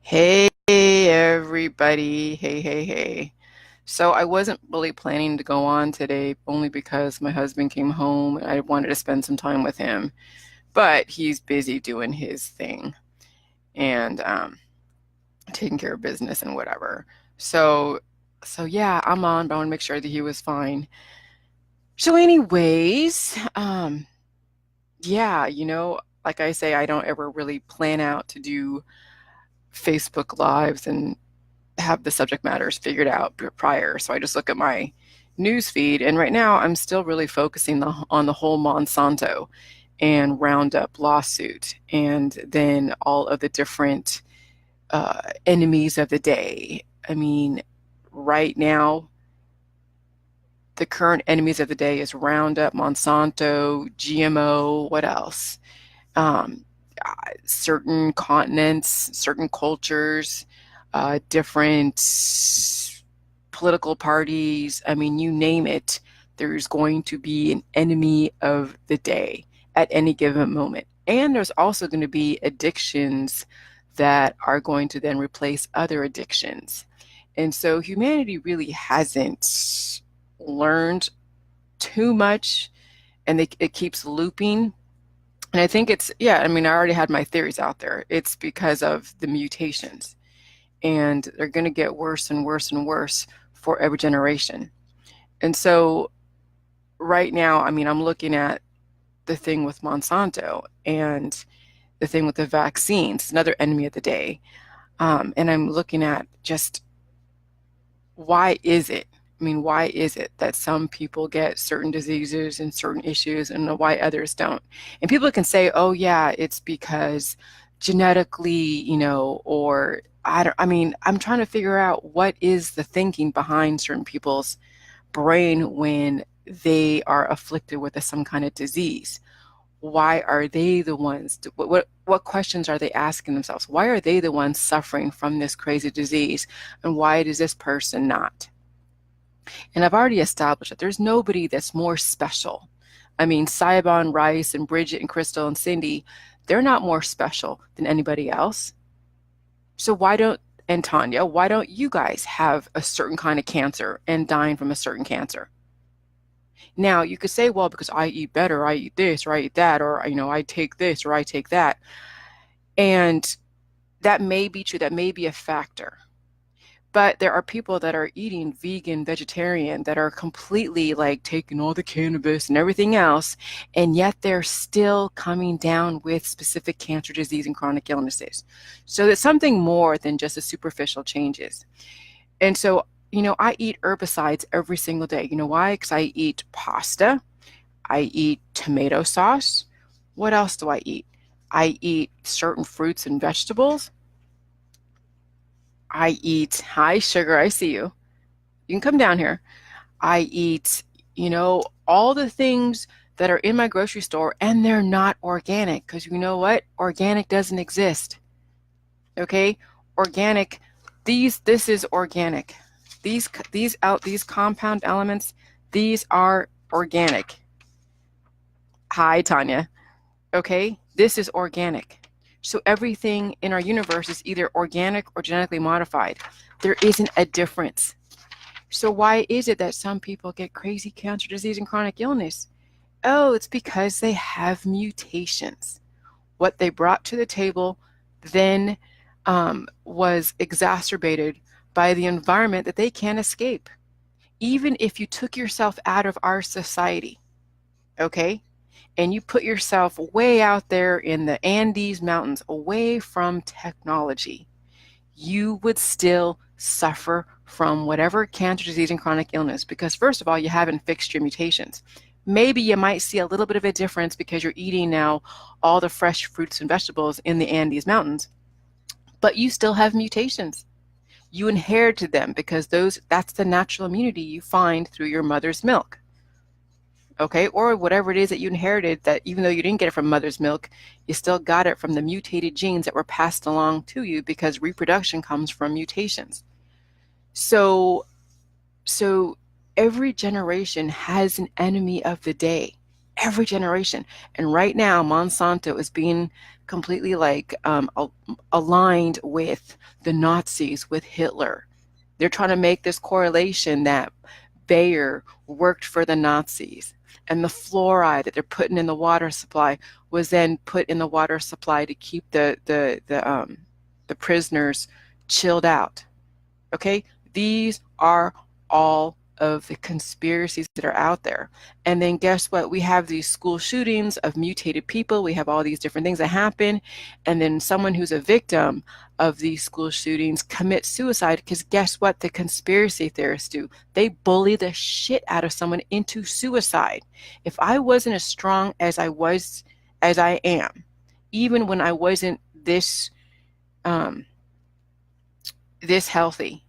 Hey everybody. Hey. So I wasn't really planning to go on today only because my husband came home and I wanted to spend some time with him. But he's busy doing his thing and taking care of business and whatever. So so yeah, I'm on, but I want to make sure that he was fine. So anyways, yeah, like I say, I don't ever really plan out to do Facebook Lives and have the subject matters figured out prior. So I just look at my news feed, and right now I'm still really focusing on the whole Monsanto and Roundup lawsuit, and then all of the different enemies of the day. I mean, right now, the current enemies of the day is Roundup, Monsanto, GMO, what else? Um, Certain continents, certain cultures, different political parties. I mean, you name it, there's going to be an enemy of the day at any given moment. And there's also going to be addictions that are going to then replace other addictions. And so humanity really hasn't learned too much, and it keeps looping. And I think it's, yeah, I mean, I already had my theories out there. It's because of the mutations, and they're going to get worse and worse and worse for every generation. And so right now, I mean, I'm looking at the thing with Monsanto and the thing with the vaccines, another enemy of the day. And I'm looking at just why is it? I mean, why is it that some people get certain diseases and certain issues and why others don't? And people can say, oh, yeah, it's because genetically, or I mean, I'm trying to figure out what is the thinking behind certain people's brain when they are afflicted with some kind of disease. Why are they the ones? What questions are they asking themselves? Why are they the ones suffering from this crazy disease, and why does this person not? And I've already established that there's nobody that's more special. I mean, Saibon, Rice, and Bridget, and Crystal, and Cindy, they're not more special than anybody else. So and Tanya, why don't you guys have a certain kind of cancer and dying from a certain cancer? Now, you could say, well, because I eat better, I eat this, or I eat that, or, I take this, or I take that. And that may be true, that may be a factor. But there are people that are eating vegan, vegetarian, that are completely like taking all the cannabis and everything else, and yet they're still coming down with specific cancer disease and chronic illnesses. So it's something more than just the superficial changes. And so, I eat herbicides every single day. You know why? Because I eat pasta, I eat tomato sauce. What else do I eat? I eat certain fruits and vegetables. I eat high sugar. I see you. You can come down here. I eat, all the things that are in my grocery store, and they're not organic, because you know what? Organic doesn't exist. Okay? Organic, this is organic. These compound elements, these are organic. Hi, Tanya. Okay? This is organic. So everything in our universe is either organic or genetically modified. There isn't a difference. So why is it that some people get crazy cancer disease and chronic illness? Oh, it's because they have mutations. What they brought to the table then was exacerbated by the environment that they can't escape. Even if you took yourself out of our society, okay, and you put yourself way out there in the Andes Mountains, away from technology, you would still suffer from whatever cancer, disease, and chronic illness, because first of all, you haven't fixed your mutations. Maybe you might see a little bit of a difference because you're eating now all the fresh fruits and vegetables in the Andes Mountains, but you still have mutations. You inherited them because that's the natural immunity you find through your mother's milk. Okay, or whatever it is that you inherited, that even though you didn't get it from mother's milk, you still got it from the mutated genes that were passed along to you, because reproduction comes from mutations. So every generation has an enemy of the day. every generation. And right now, Monsanto is being completely like aligned with the Nazis, with Hitler. They're trying to make this correlation that Bayer worked for the Nazis, and the fluoride that they're putting in the water supply was then put in the water supply to keep the prisoners chilled out. Okay, these are all of the conspiracies that are out there. And then guess what? We have these school shootings of mutated people. We have all these different things that happen. And then someone who's a victim of these school shootings commits suicide because guess what? The conspiracy theorists do. They bully the shit out of someone into suicide. If I wasn't as strong as I am, even when I wasn't this this healthy,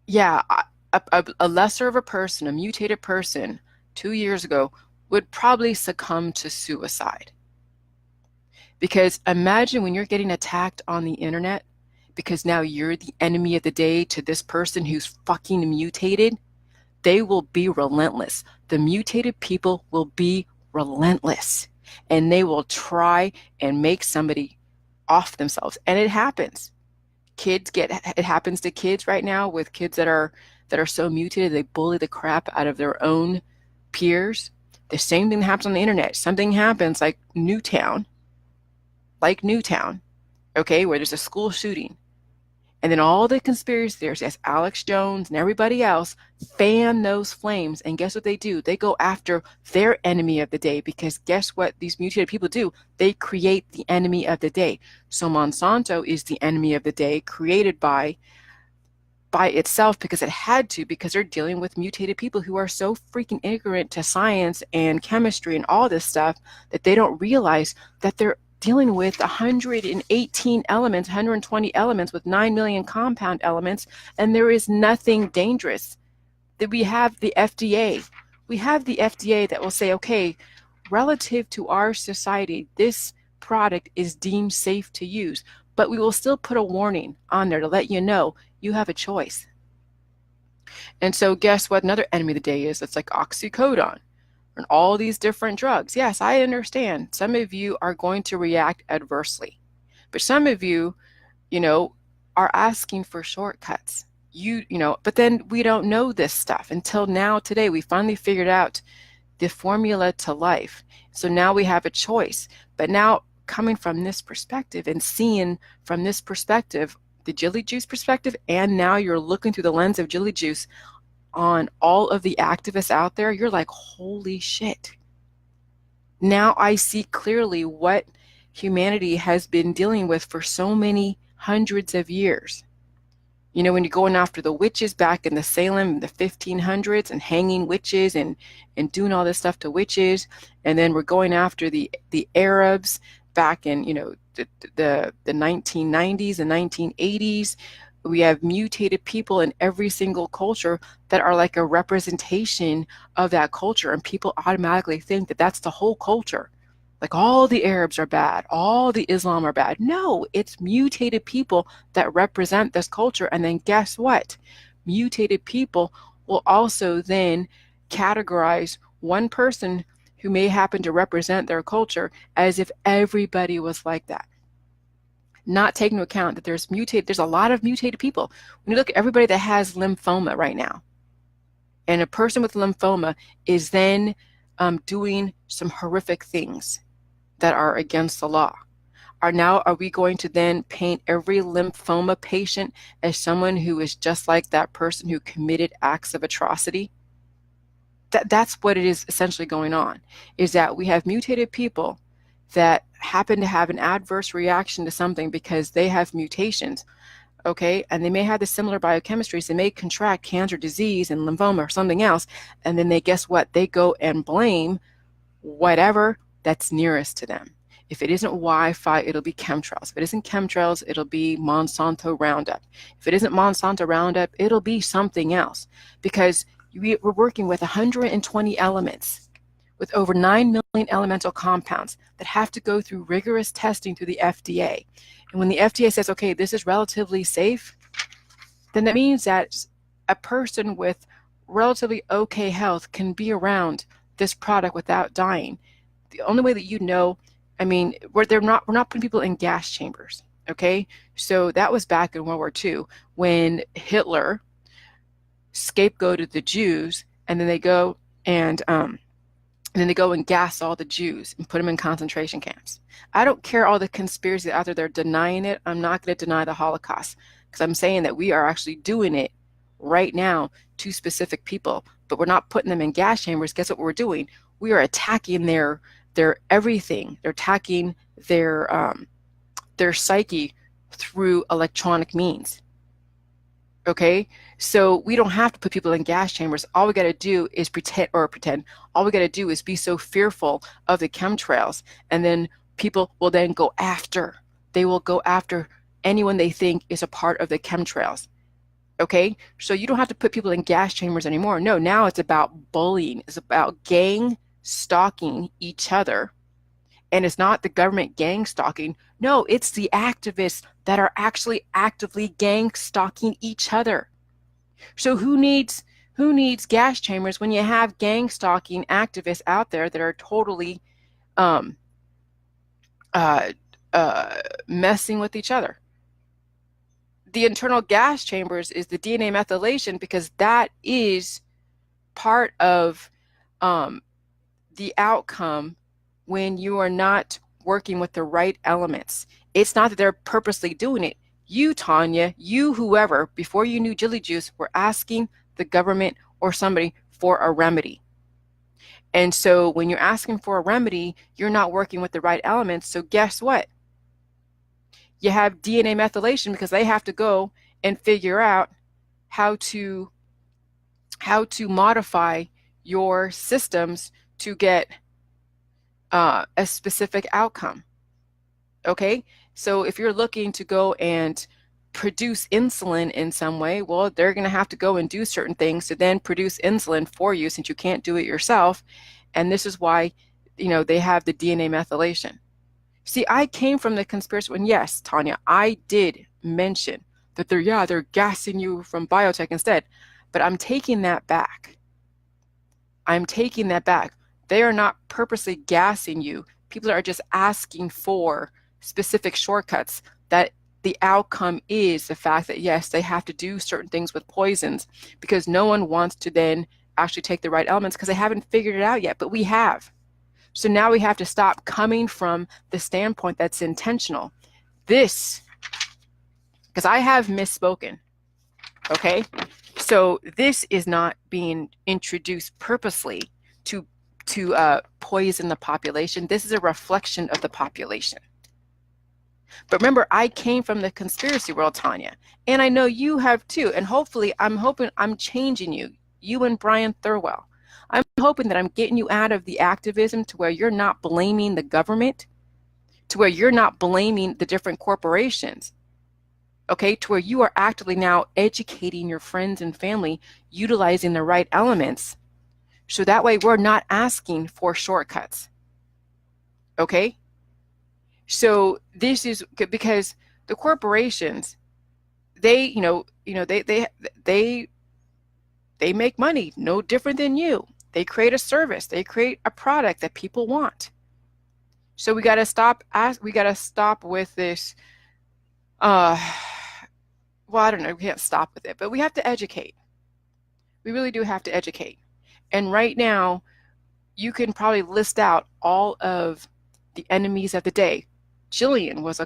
yeah, a lesser of a person, a mutated person 2 years ago would probably succumb to suicide. Because imagine when you're getting attacked on the internet because now you're the enemy of the day to this person who's fucking mutated, they will be relentless. The mutated people will be relentless and they will try and make somebody off themselves. And it happens. It happens to kids right now with kids that are so mutated, they bully the crap out of their own peers. The same thing happens on the internet. Something happens like Newtown, okay, where there's a school shooting. And then all the conspiracy theorists, yes, Alex Jones and everybody else, fan those flames. And guess what they do? They go after their enemy of the day because guess what these mutated people do? They create the enemy of the day. So Monsanto is the enemy of the day created by itself because it had to, because they're dealing with mutated people who are so freaking ignorant to science and chemistry and all this stuff that they don't realize that they're dealing with 118 elements, 120 elements with 9 million compound elements, and there is nothing dangerous. That we have the FDA. We have the FDA that will say, okay, relative to our society, this product is deemed safe to use, but we will still put a warning on there to let you know you have a choice. And so guess what another enemy of the day is? It's like oxycodone and all these different drugs. Yes, I understand. Some of you are going to react adversely, but some of you, are asking for shortcuts. But then we don't know this stuff until now today. We finally figured out the formula to life. So now we have a choice. But now coming from this perspective and seeing from this perspective, the Jilly Juice perspective, and now you're looking through the lens of Jilly Juice on all of the activists out there, you're like, holy shit. Now I see clearly what humanity has been dealing with for so many hundreds of years. When you're going after the witches back in the Salem in the 1500s and hanging witches and doing all this stuff to witches, and then we're going after the Arabs back in the 1990s and 1980s. We have mutated people in every single culture that are like a representation of that culture, and people automatically think that that's the whole culture. Like all the Arabs are bad, all the Islam are bad. No, it's mutated people that represent this culture. And then guess what? Mutated people will also then categorize one person who may happen to represent their culture as if everybody was like that. Not taking into account that there's a lot of mutated people. When you look at everybody that has lymphoma right now, and a person with lymphoma is then doing some horrific things that are against the law. Are we going to then paint every lymphoma patient as someone who is just like that person who committed acts of atrocity? That's what it is essentially going on, is that we have mutated people that happen to have an adverse reaction to something because they have mutations, okay? And they may have the similar biochemistries. They may contract cancer, disease, and lymphoma or something else, and then guess what? They go and blame whatever that's nearest to them. If it isn't Wi-Fi, it'll be chemtrails. If it isn't chemtrails, it'll be Monsanto Roundup. If it isn't Monsanto Roundup, it'll be something else. Because we're working with 120 elements, with over 9 million elemental compounds that have to go through rigorous testing through the FDA. And when the FDA says, okay, this is relatively safe, then that means that a person with relatively okay health can be around this product without dying. The only way that you know, I mean, we're not putting people in gas chambers. Okay, so that was back in World War II when Hitler scapegoated the Jews, and then they go and gas all the Jews and put them in concentration camps. I don't care all the conspiracies out there, they're denying it. I'm not going to deny the Holocaust, because I'm saying that we are actually doing it right now to specific people, but we're not putting them in gas chambers. Guess what we're doing? We are attacking their everything. They're attacking their psyche through electronic means. Okay, so we don't have to put people in gas chambers. All we got to do is pretend. All we got to do is be so fearful of the chemtrails, and then people will then go after. They will go after anyone they think is a part of the chemtrails. Okay, so you don't have to put people in gas chambers anymore. No, now it's about bullying. It's about gang stalking each other. And it's not the government gang stalking. No, it's the activists that are actually actively gang stalking each other. So who needs gas chambers when you have gang stalking activists out there that are totally messing with each other? The internal gas chambers is the DNA methylation, because that is part of the outcome when you are not working with the right elements. It's not that they're purposely doing it. You, Tanya, you, whoever, before you knew Jilly Juice, were asking the government or somebody for a remedy. And so when you're asking for a remedy, you're not working with the right elements. So guess what? You have DNA methylation, because they have to go and figure out how to modify your systems to get a specific outcome. Okay, so if you're looking to go and produce insulin in some way, well, they're going to have to go and do certain things to then produce insulin for you, since you can't do it yourself. And this is why, they have the DNA methylation. See, I came from the conspiracy. And yes, Tanya, I did mention that they're gassing you from biotech instead, but I'm taking that back. They are not purposely gassing you. People are just asking for specific shortcuts, that the outcome is the fact that, yes, they have to do certain things with poisons, because no one wants to then actually take the right elements, because they haven't figured it out yet, but we have. So now we have to stop coming from the standpoint that's intentional. Because I have misspoken, okay? So this is not being introduced purposely to poison the population. This is a reflection of the population. But remember, I came from the conspiracy world, Tanya, and I know you have too. And hopefully, I'm hoping I'm changing you and Brian Thurwell. I'm hoping that I'm getting you out of the activism to where you're not blaming the government, to where you're not blaming the different corporations, okay, to where you are actively now educating your friends and family, utilizing the right elements. So that way we're not asking for shortcuts. Okay? So this is because the corporations, they make money no different than you. They create a service, they create a product that people want. So we got to stop with this well, I don't know, we can't stop with it, but we have to educate. We really do have to educate. And right now, you can probably list out all of the enemies of the day. Jillian was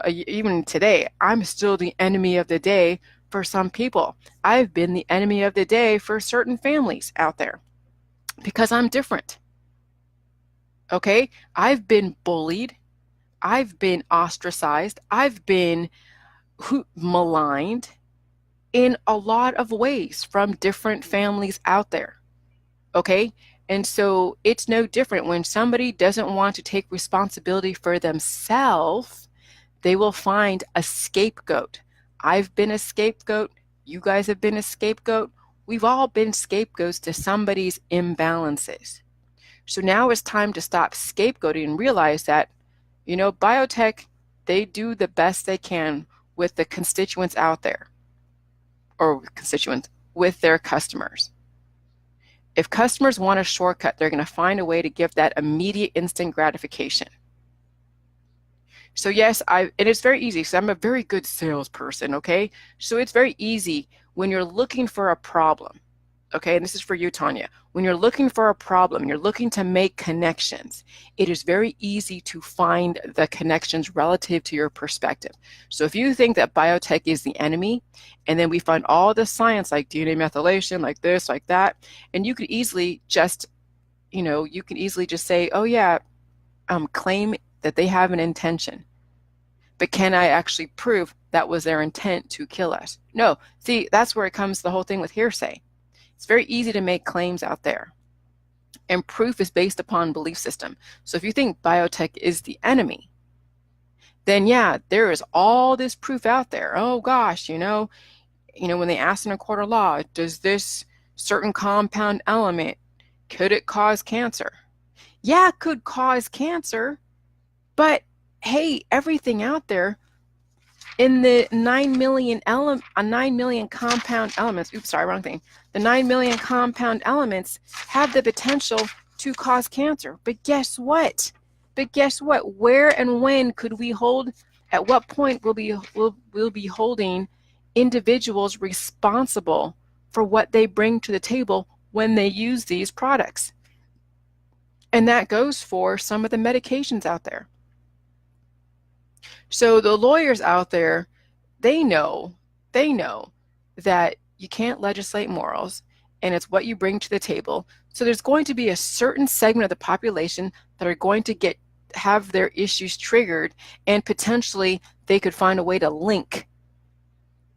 even today, I'm still the enemy of the day for some people. I've been the enemy of the day for certain families out there because I'm different. Okay? I've been bullied. I've been ostracized. I've been maligned in a lot of ways from different families out there. Okay? And so it's no different when somebody doesn't want to take responsibility for themselves, they will find a scapegoat. I've been a scapegoat. You guys have been a scapegoat. We've all been scapegoats to somebody's imbalances. So now it's time to stop scapegoating and realize that, biotech, they do the best they can with the constituents out there, or constituents with their customers. If customers want a shortcut, they're going to find a way to give that immediate instant gratification. So yes, and it's very easy because I'm a very good salesperson, okay? So it's very easy when you're looking for a problem, okay? And this is for you, Tanya. When you're looking for a problem, you're looking to make connections, it is very easy to find the connections relative to your perspective. So if you think that biotech is the enemy, and then we find all the science like DNA methylation, like this, like that, and you could easily just, you can easily just say, oh yeah, claim that they have an intention. But can I actually prove that was their intent to kill us? No. See, that's where it comes to the whole thing with hearsay. It's very easy to make claims out there. And proof is based upon belief system. So if you think biotech is the enemy, then yeah, there is all this proof out there. Oh gosh, when they asked in a court of law, does this certain compound element, could it cause cancer? Yeah, it could cause cancer, but hey, everything out there in the 9 million compound elements, oops, sorry, wrong thing. The 9 million compound elements have the potential to cause cancer. But guess what? Where and when could we hold, at what point we'll be holding individuals responsible for what they bring to the table when they use these products? And that goes for some of the medications out there. So the lawyers out there, they know that you can't legislate morals, and it's what you bring to the table. So there's going to be a certain segment of the population that are going to have their issues triggered, and potentially they could find a way to link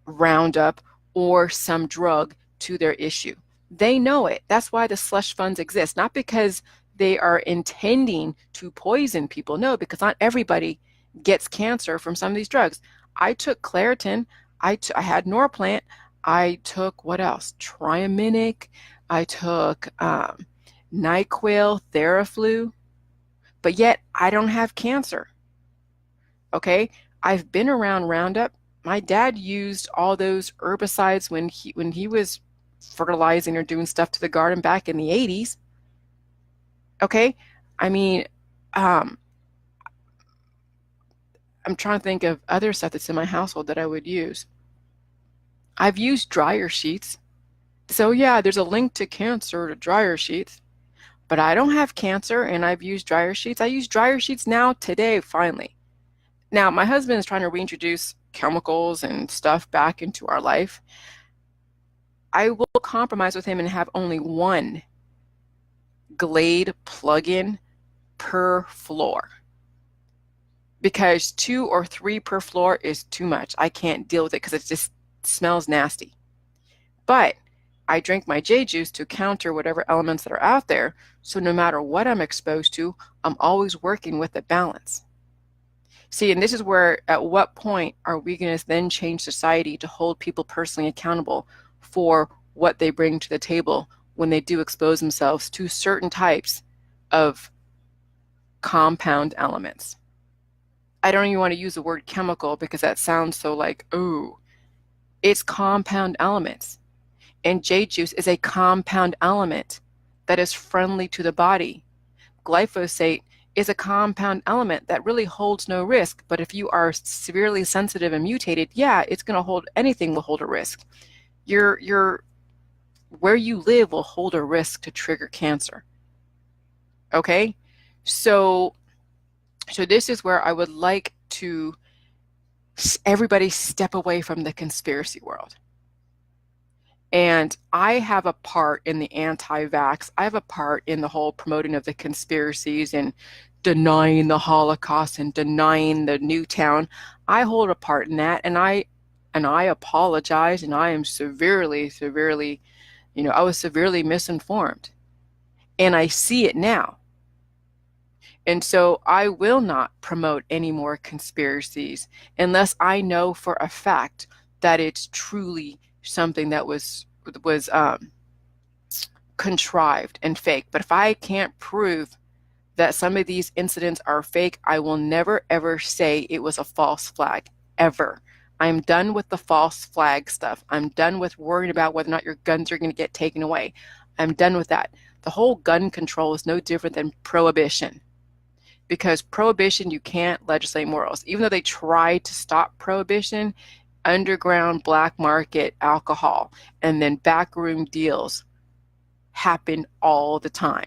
Roundup or some drug to their issue. They know it. That's why the slush funds exist, not because they are intending to poison people. No, because not everybody gets cancer from some of these drugs. I took Claritin. I had Norplant. I took, what else? Triaminic. I took NyQuil, Theraflu. But yet I don't have cancer. Okay? I've been around Roundup. My dad used all those herbicides when he was fertilizing or doing stuff to the garden back in the 80s. Okay? I mean, I'm trying to think of other stuff that's in my household that I would use. I've used dryer sheets. So yeah, there's a link to cancer to dryer sheets. But I don't have cancer, and I've used dryer sheets. I use dryer sheets now today, finally. Now, my husband is trying to reintroduce chemicals and stuff back into our life. I will compromise with him and have only one Glade plug-in per floor, because 2 or 3 per floor is too much. I can't deal with it because it just smells nasty. But I drink my J juice to counter whatever elements that are out there. So no matter what I'm exposed to, I'm always working with a balance. See, and this is where, at what point are we going to then change society to hold people personally accountable for what they bring to the table when they do expose themselves to certain types of compound elements? I don't even want to use the word chemical because that sounds so like, oh, it's compound elements. And J juice is a compound element that is friendly to the body. Glyphosate is a compound element that really holds no risk, but if you are severely sensitive and mutated, yeah, it's going to hold, anything will hold a risk. Your where you live will hold a risk to trigger cancer. Okay? So this is where I would like to everybody step away from the conspiracy world. And I have a part in the anti-vax. I have a part in the whole promoting of the conspiracies and denying the Holocaust and denying the Newtown. I hold a part in that, and I apologize, and I am severely, I was severely misinformed. And I see it now. And so I will not promote any more conspiracies unless I know for a fact that it's truly something that was contrived and fake. But if I can't prove that some of these incidents are fake, I will never ever say it was a false flag, ever. I'm done with the false flag stuff. I'm done with worrying about whether or not your guns are going to get taken away. I'm done with that. The whole gun control is no different than prohibition, because prohibition, you can't legislate morals. Even though they tried to stop prohibition, underground black market alcohol and then backroom deals happen all the time.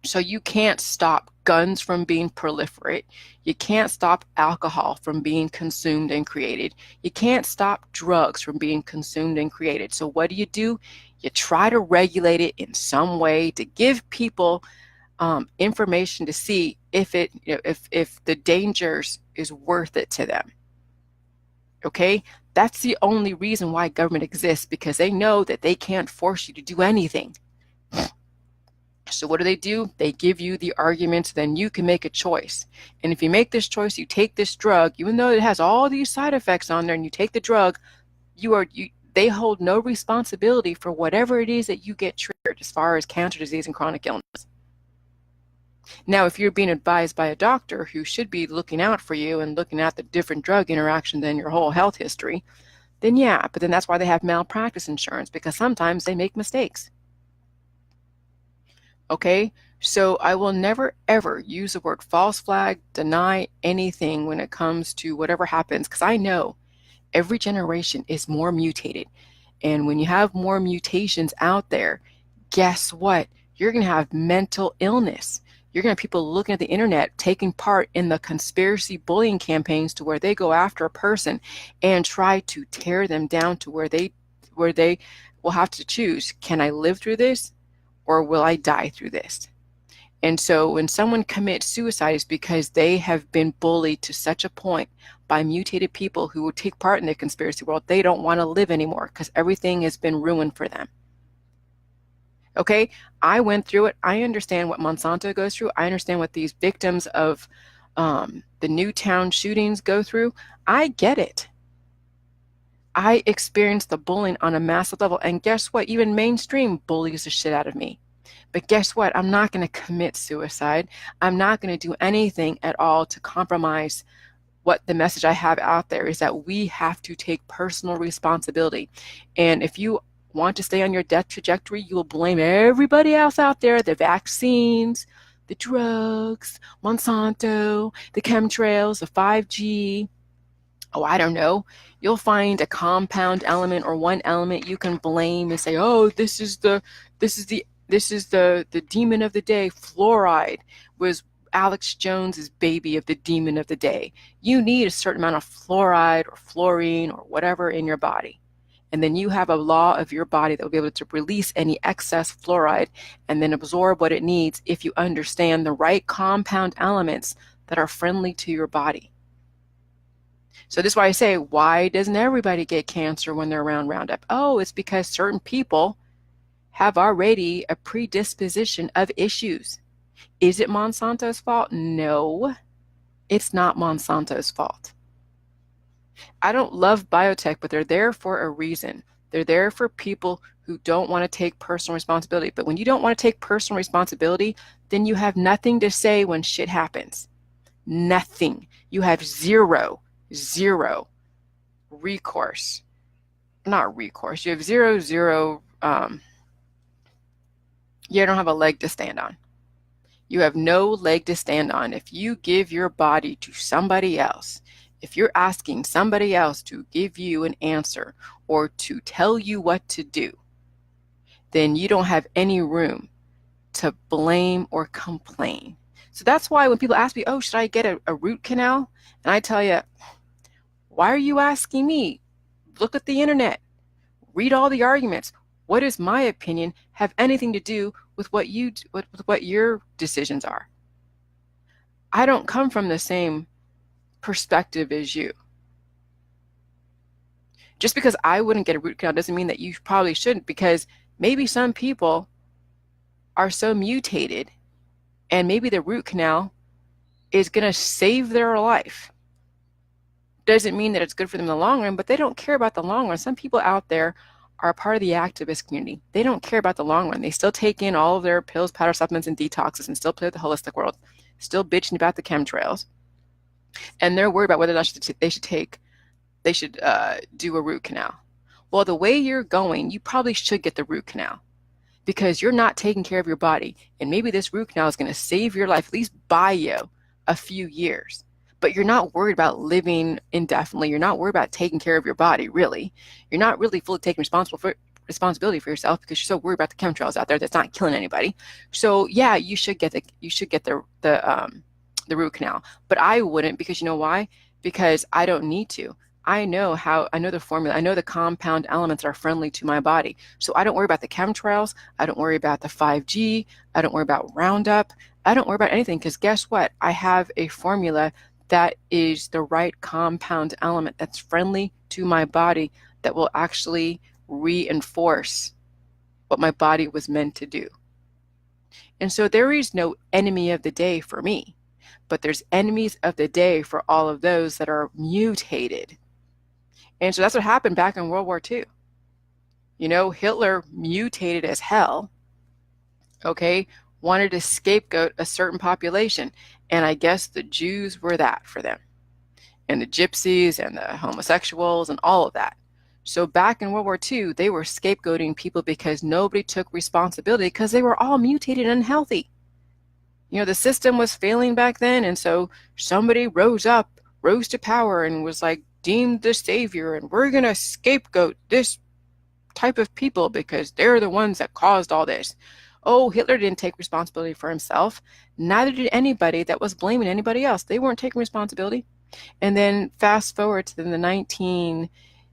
So you can't stop guns from being proliferate. You can't stop alcohol from being consumed and created. You can't stop drugs from being consumed and created. So what do? You try to regulate it in some way to give people information to see if it, if the dangers is worth it to them. Okay, that's the only reason why government exists, because they know that they can't force you to do anything. So what do? They give you the arguments, then you can make a choice. And if you make this choice, you take this drug, even though it has all these side effects on there, and you take the drug, they hold no responsibility for whatever it is that you get triggered as far as cancer, disease, and chronic illness. Now, if you're being advised by a doctor who should be looking out for you and looking at the different drug interaction than your whole health history, then yeah, but then that's why they have malpractice insurance, because sometimes they make mistakes. Okay, so I will never ever use the word false flag, deny anything when it comes to whatever happens, because I know every generation is more mutated. And when you have more mutations out there, guess what? You're going to have mental illness. You're going to have people looking at the internet, taking part in the conspiracy bullying campaigns to where they go after a person and try to tear them down to where they will have to choose, can I live through this or will I die through this? And so when someone commits suicide, it's because they have been bullied to such a point by mutated people who will take part in the conspiracy world. They don't want to live anymore because everything has been ruined for them. Okay, I went through it. I understand what Monsanto goes through. I understand what these victims of the Newtown shootings go through. I get it. I experienced the bullying on a massive level. And guess what? Even mainstream bullies the shit out of me. But guess what? I'm not going to commit suicide. I'm not going to do anything at all to compromise what the message I have out there is, that we have to take personal responsibility. And if you want to stay on your death trajectory, you will blame everybody else out there, the vaccines, the drugs, Monsanto, the chemtrails, the 5G. Oh, I don't know. You'll find a compound element or one element you can blame and say, oh, this is the demon of the day. Fluoride was Alex Jones's baby of the demon of the day. You need a certain amount of fluoride or fluorine or whatever in your body. And then you have a law of your body that will be able to release any excess fluoride and then absorb what it needs if you understand the right compound elements that are friendly to your body. So this is why I say, why doesn't everybody get cancer when they're around Roundup? Oh, it's because certain people have already a predisposition of issues. Is it Monsanto's fault? No, it's not Monsanto's fault. I don't love biotech, but they're there for a reason. They're there for people who don't want to take personal responsibility. But when you don't want to take personal responsibility, then you have nothing to say when shit happens. Nothing. You have zero recourse. Not recourse. You have zero, you don't have a leg to stand on. You have no leg to stand on. If you give your body to somebody else, if you're asking somebody else to give you an answer or to tell you what to do, then you don't have any room to blame or complain. So that's why when people ask me, oh, should I get a root canal? And I tell you, why are you asking me? Look at the internet. Read all the arguments. What does my opinion have anything to do with what your decisions are? I don't come from the same perspective as you. Just because I wouldn't get a root canal doesn't mean that you probably shouldn't, because maybe some people are so mutated and maybe the root canal is going to save their life. Doesn't mean that it's good for them in the long run, but they don't care about the long run. Some people out there are part of the activist community. They don't care about the long run. They still take in all of their pills, powder, supplements, and detoxes and still play with the holistic world, still bitching about the chemtrails. And they're worried about whether or not they should do a root canal. Well, the way you're going, you probably should get the root canal. because you're not taking care of your body. And maybe this root canal is going to save your life, at least buy you a few years. But you're not worried about living indefinitely. You're not worried about taking care of your body, really. You're not really fully taking responsibility for yourself because you're so worried about the chemtrails out there that's not killing anybody. So yeah, you should get the root canal. But I wouldn't, because you know why? Because I don't need to. I know the formula. I know the compound elements are friendly to my body. So I don't worry about the chemtrails. I don't worry about the 5G. I don't worry about Roundup. I don't worry about anything, because guess what? I have a formula that is the right compound element that's friendly to my body, that will actually reinforce what my body was meant to do. And so there is no enemy of the day for me, but there's enemies of the day for all of those that are mutated. And so that's what happened back in World War II. You know, Hitler mutated as hell, okay, wanted to scapegoat a certain population. And I guess the Jews were that for them, and the gypsies and the homosexuals and all of that. So back in World War II, they were scapegoating people because nobody took responsibility, because they were all mutated and unhealthy. You know, the system was failing back then. And so somebody rose to power and was like deemed the savior. And we're going to scapegoat this type of people because they're the ones that caused all this. Oh, Hitler didn't take responsibility for himself. Neither did anybody that was blaming anybody else. They weren't taking responsibility. And then fast forward to the 1960s,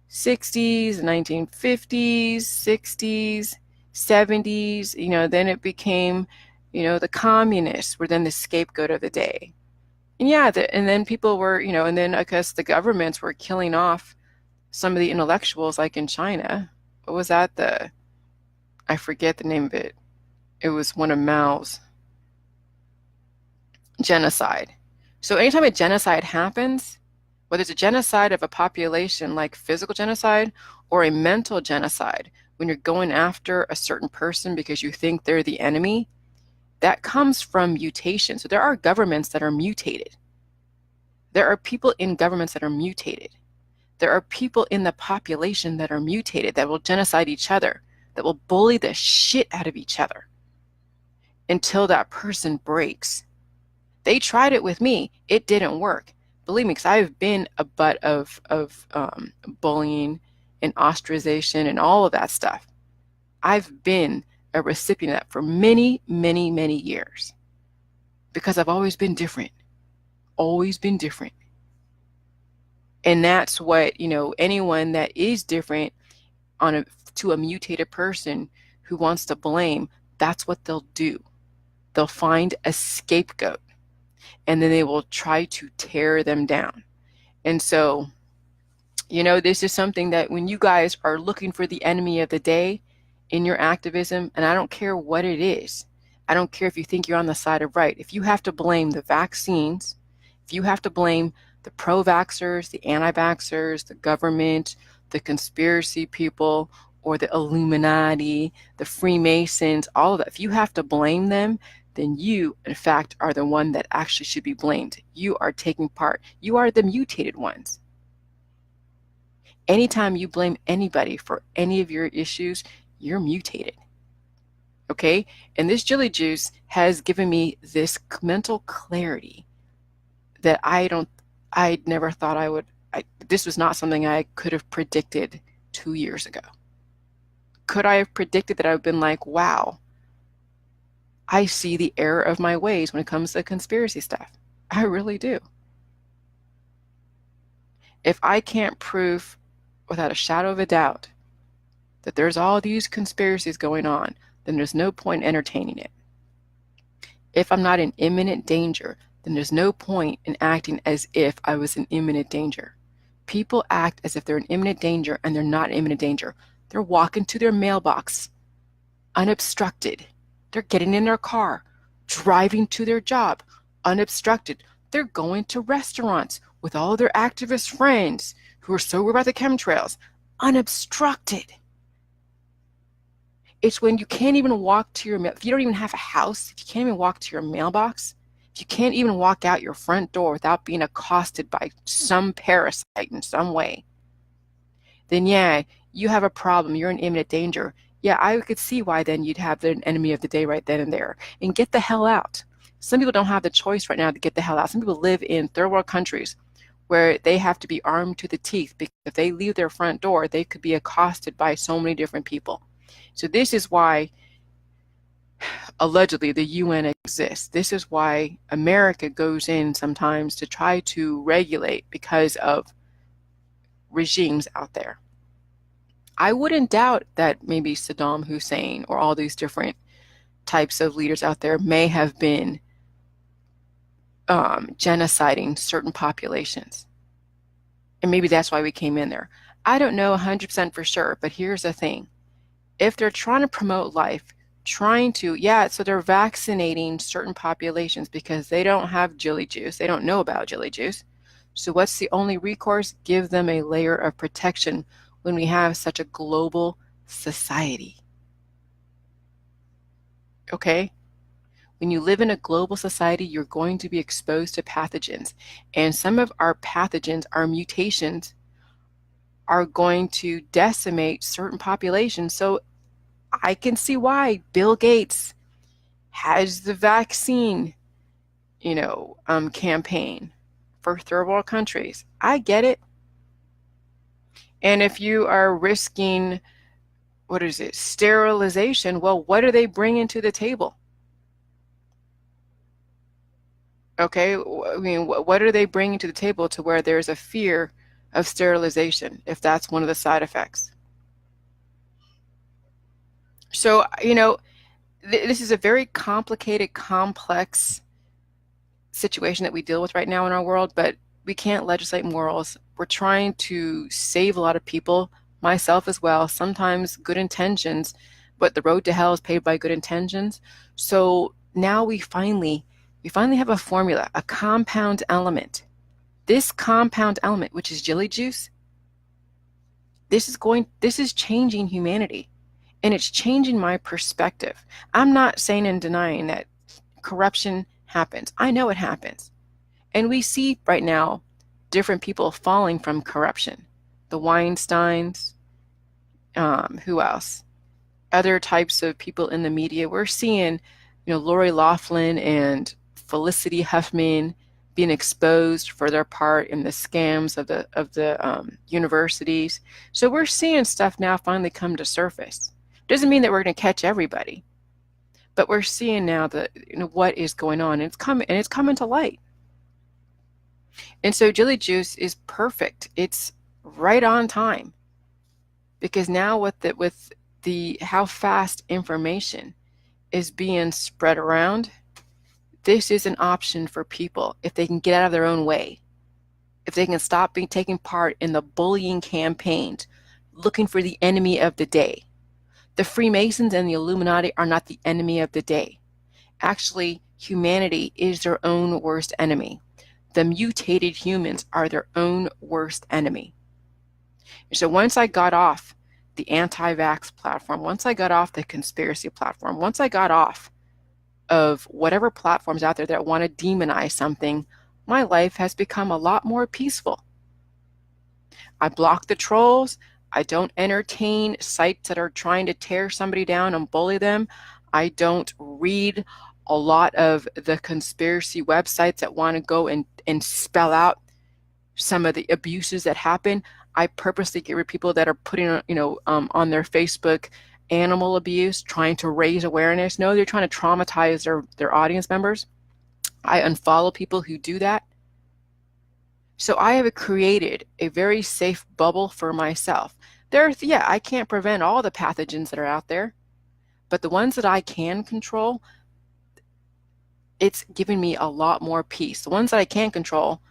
1950s, 60s, 70s, you know, then it became, you know, the communists were then the scapegoat of the day. And yeah, and then people were, you know, and then I guess the governments were killing off some of the intellectuals, like in China. What was that? I forget the name of it. It was one of Mao's. Genocide. So anytime a genocide happens, whether it's a genocide of a population like physical genocide or a mental genocide, when you're going after a certain person because you think they're the enemy, that comes from mutation. So there are governments that are mutated. There are people in governments that are mutated. There are people in the population that are mutated, that will genocide each other, that will bully the shit out of each other until that person breaks. They tried it with me. It didn't work. Believe me, because I've been a butt of bullying and ostracization and all of that stuff. I've been a recipient of that for many, many, many years, because I've always been different. Always been different. And that's what, you know, anyone that is different to a mutated person who wants to blame, that's what they'll do. They'll find a scapegoat, and then they will try to tear them down. And so, you know, this is something that when you guys are looking for the enemy of the day in your activism, and I don't care what it is, I don't care if you think you're on the side of right, if you have to blame the vaccines, if you have to blame the pro-vaxxers, the anti-vaxxers, the government, the conspiracy people, or the Illuminati, the Freemasons, all of that, if you have to blame them, then you, in fact, are the one that actually should be blamed. You are taking part. You are the mutated ones. Anytime you blame anybody for any of your issues, you're mutated. Okay? And this Jilly Juice has given me this mental clarity that I never thought I would. This was not something I could have predicted 2 years ago. Could I have predicted that I would have been like, wow, I see the error of my ways when it comes to conspiracy stuff. I really do. If I can't prove without a shadow of a doubt that there's all these conspiracies going on, then there's no point in entertaining it. If I'm not in imminent danger, then there's no point in acting as if I was in imminent danger. People act as if they're in imminent danger, and they're not in imminent danger. They're walking to their mailbox unobstructed. They're getting in their car, driving to their job unobstructed. They're going to restaurants with all their activist friends who are so worried about the chemtrails, unobstructed. It's when you can't even walk to your mail, if you don't even have a house, if you can't even walk to your mailbox, if you can't even walk out your front door without being accosted by some parasite in some way, then yeah, you have a problem. You're in imminent danger. Yeah, I could see why then you'd have the enemy of the day right then and there. And get the hell out. Some people don't have the choice right now to get the hell out. Some people live in third world countries where they have to be armed to the teeth because if they leave their front door, they could be accosted by so many different people. So this is why allegedly the UN exists. This is why America goes in sometimes to try to regulate because of regimes out there. I wouldn't doubt that maybe Saddam Hussein or all these different types of leaders out there may have been genociding certain populations. And maybe that's why we came in there. I don't know 100% for sure, but here's the thing. If they're trying to promote life, so they're vaccinating certain populations because they don't have jelly juice. They don't know about jelly juice. So what's the only recourse? Give them a layer of protection when we have such a global society. Okay? When you live in a global society, you're going to be exposed to pathogens. And some of our pathogens, our mutations, are going to decimate certain populations. So I can see why Bill Gates has the vaccine, campaign for third world countries. I get it. And if you are risking, sterilization, well, what are they bringing to the table? Okay, I mean, what are they bringing to the table to where there's a fear of sterilization if that's one of the side effects? So, this is a very complicated, complex situation that we deal with right now in our world, but we can't legislate morals. We're trying to save a lot of people, myself as well, sometimes good intentions, but the road to hell is paved by good intentions. So now we finally have a formula, a compound element. This compound element, which is jelly juice, this is changing humanity, and it's changing my perspective. I'm not saying and denying that corruption happens. I know it happens. And we see right now different people falling from corruption. The Weinsteins, who else? Other types of people in the media. We're seeing, Lori Loughlin and Felicity Huffman being exposed for their part in the scams of the universities. So we're seeing stuff now finally come to surface. Doesn't mean that we're going to catch everybody, but we're seeing now that what is going on, and it's coming to light. And so jelly juice is perfect. It's right on time, because now with the how fast information is being spread around, this is an option for people if they can get out of their own way, if they can stop taking part in the bullying campaigns, looking for the enemy of the day. The Freemasons and the Illuminati are not the enemy of the day. Actually, humanity is their own worst enemy. The mutated humans are their own worst enemy. So once I got off the anti-vax platform, once I got off the conspiracy platform, once I got off of whatever platforms out there that want to demonize something, my life has become a lot more peaceful. I block the trolls. I don't entertain sites that are trying to tear somebody down and bully them. I don't read a lot of the conspiracy websites that want to go and spell out some of the abuses that happen. I purposely get rid of people that are putting, on their Facebook animal abuse, trying to raise awareness. No, they're trying to traumatize their audience members. I unfollow people who do that. So I have created a very safe bubble for myself. I can't prevent all the pathogens that are out there, but the ones that I can control, it's giving me a lot more peace. The ones that I can't control,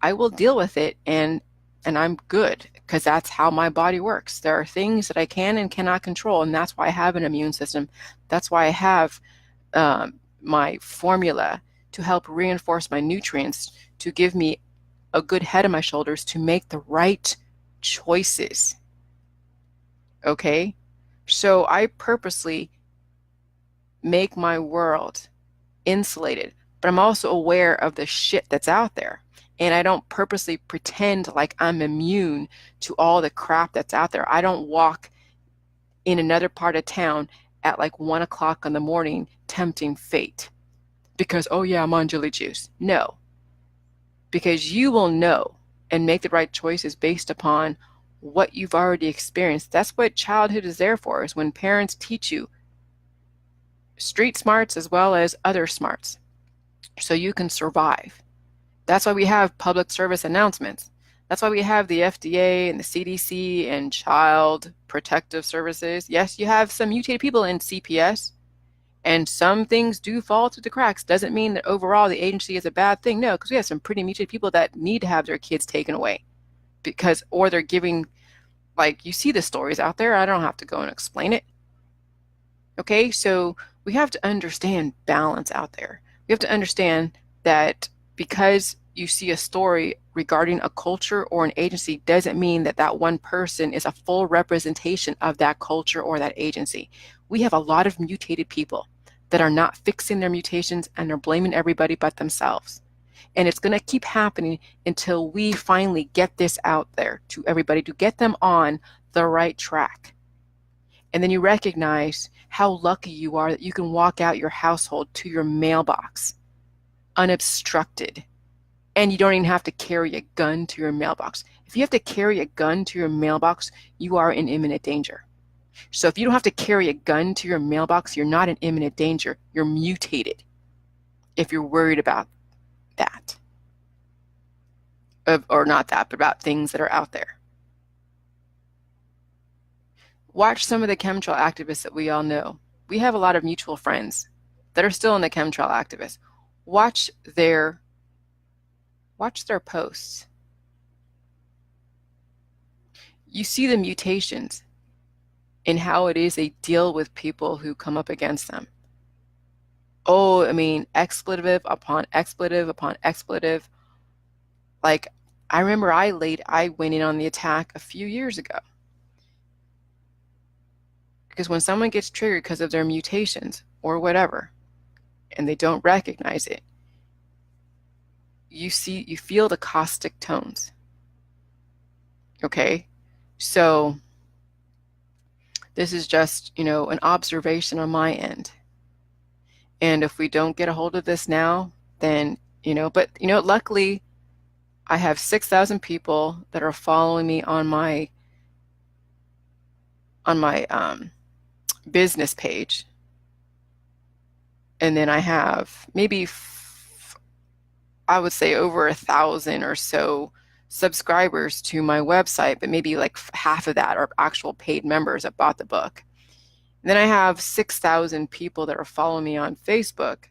I will deal with it, and I'm good, because that's how my body works. There are things that I can and cannot control, and that's why I have an immune system. That's why I have my formula to help reinforce my nutrients, to give me a good head on my shoulders to make the right choices. Okay? So I purposely make my world insulated, but I'm also aware of the shit that's out there. And I don't purposely pretend like I'm immune to all the crap that's out there. I don't walk in another part of town at like 1 o'clock in the morning, tempting fate. Because, oh yeah, I'm on jelly juice. No, because you will know and make the right choices based upon what you've already experienced. That's what childhood is there for, is when parents teach you street smarts as well as other smarts so you can survive. That's why we have public service announcements. That's why we have the FDA and the CDC and Child Protective Services. Yes, you have some mutated people in CPS, and some things do fall through the cracks. Doesn't mean that overall the agency is a bad thing. No, because we have some pretty mutated people that need to have their kids taken away because, or they're giving, like, you see the stories out there. I don't have to go and explain it. Okay, so we have to understand balance out there. We have to understand that because you see a story regarding a culture or an agency doesn't mean that that one person is a full representation of that culture or that agency. We have a lot of mutated people that are not fixing their mutations and are blaming everybody but themselves. And it's going to keep happening until we finally get this out there to everybody, to get them on the right track. And then you recognize how lucky you are that you can walk out your household to your mailbox unobstructed. And you don't even have to carry a gun to your mailbox. If you have to carry a gun to your mailbox, you are in imminent danger. So if you don't have to carry a gun to your mailbox, you're not in imminent danger. You're mutated if you're worried about that. Or not that, but about things that are out there. Watch some of the chemtrail activists that we all know. We have a lot of mutual friends that are still in the chemtrail activists. Watch their posts. You see the mutations in how it is they deal with people who come up against them. Oh, I mean, expletive upon expletive upon expletive. Like, I remember I went in on the attack a few years ago. Because when someone gets triggered because of their mutations or whatever, and they don't recognize it, you feel the caustic tones. Okay? So this is just, an observation on my end. And if we don't get a hold of this now, then, luckily I have 6,000 people that are following me on my business page. And then I have maybe, I would say, over 1,000 or so subscribers to my website, but maybe like half of that are actual paid members that bought the book. And then I have 6,000 people that are following me on Facebook,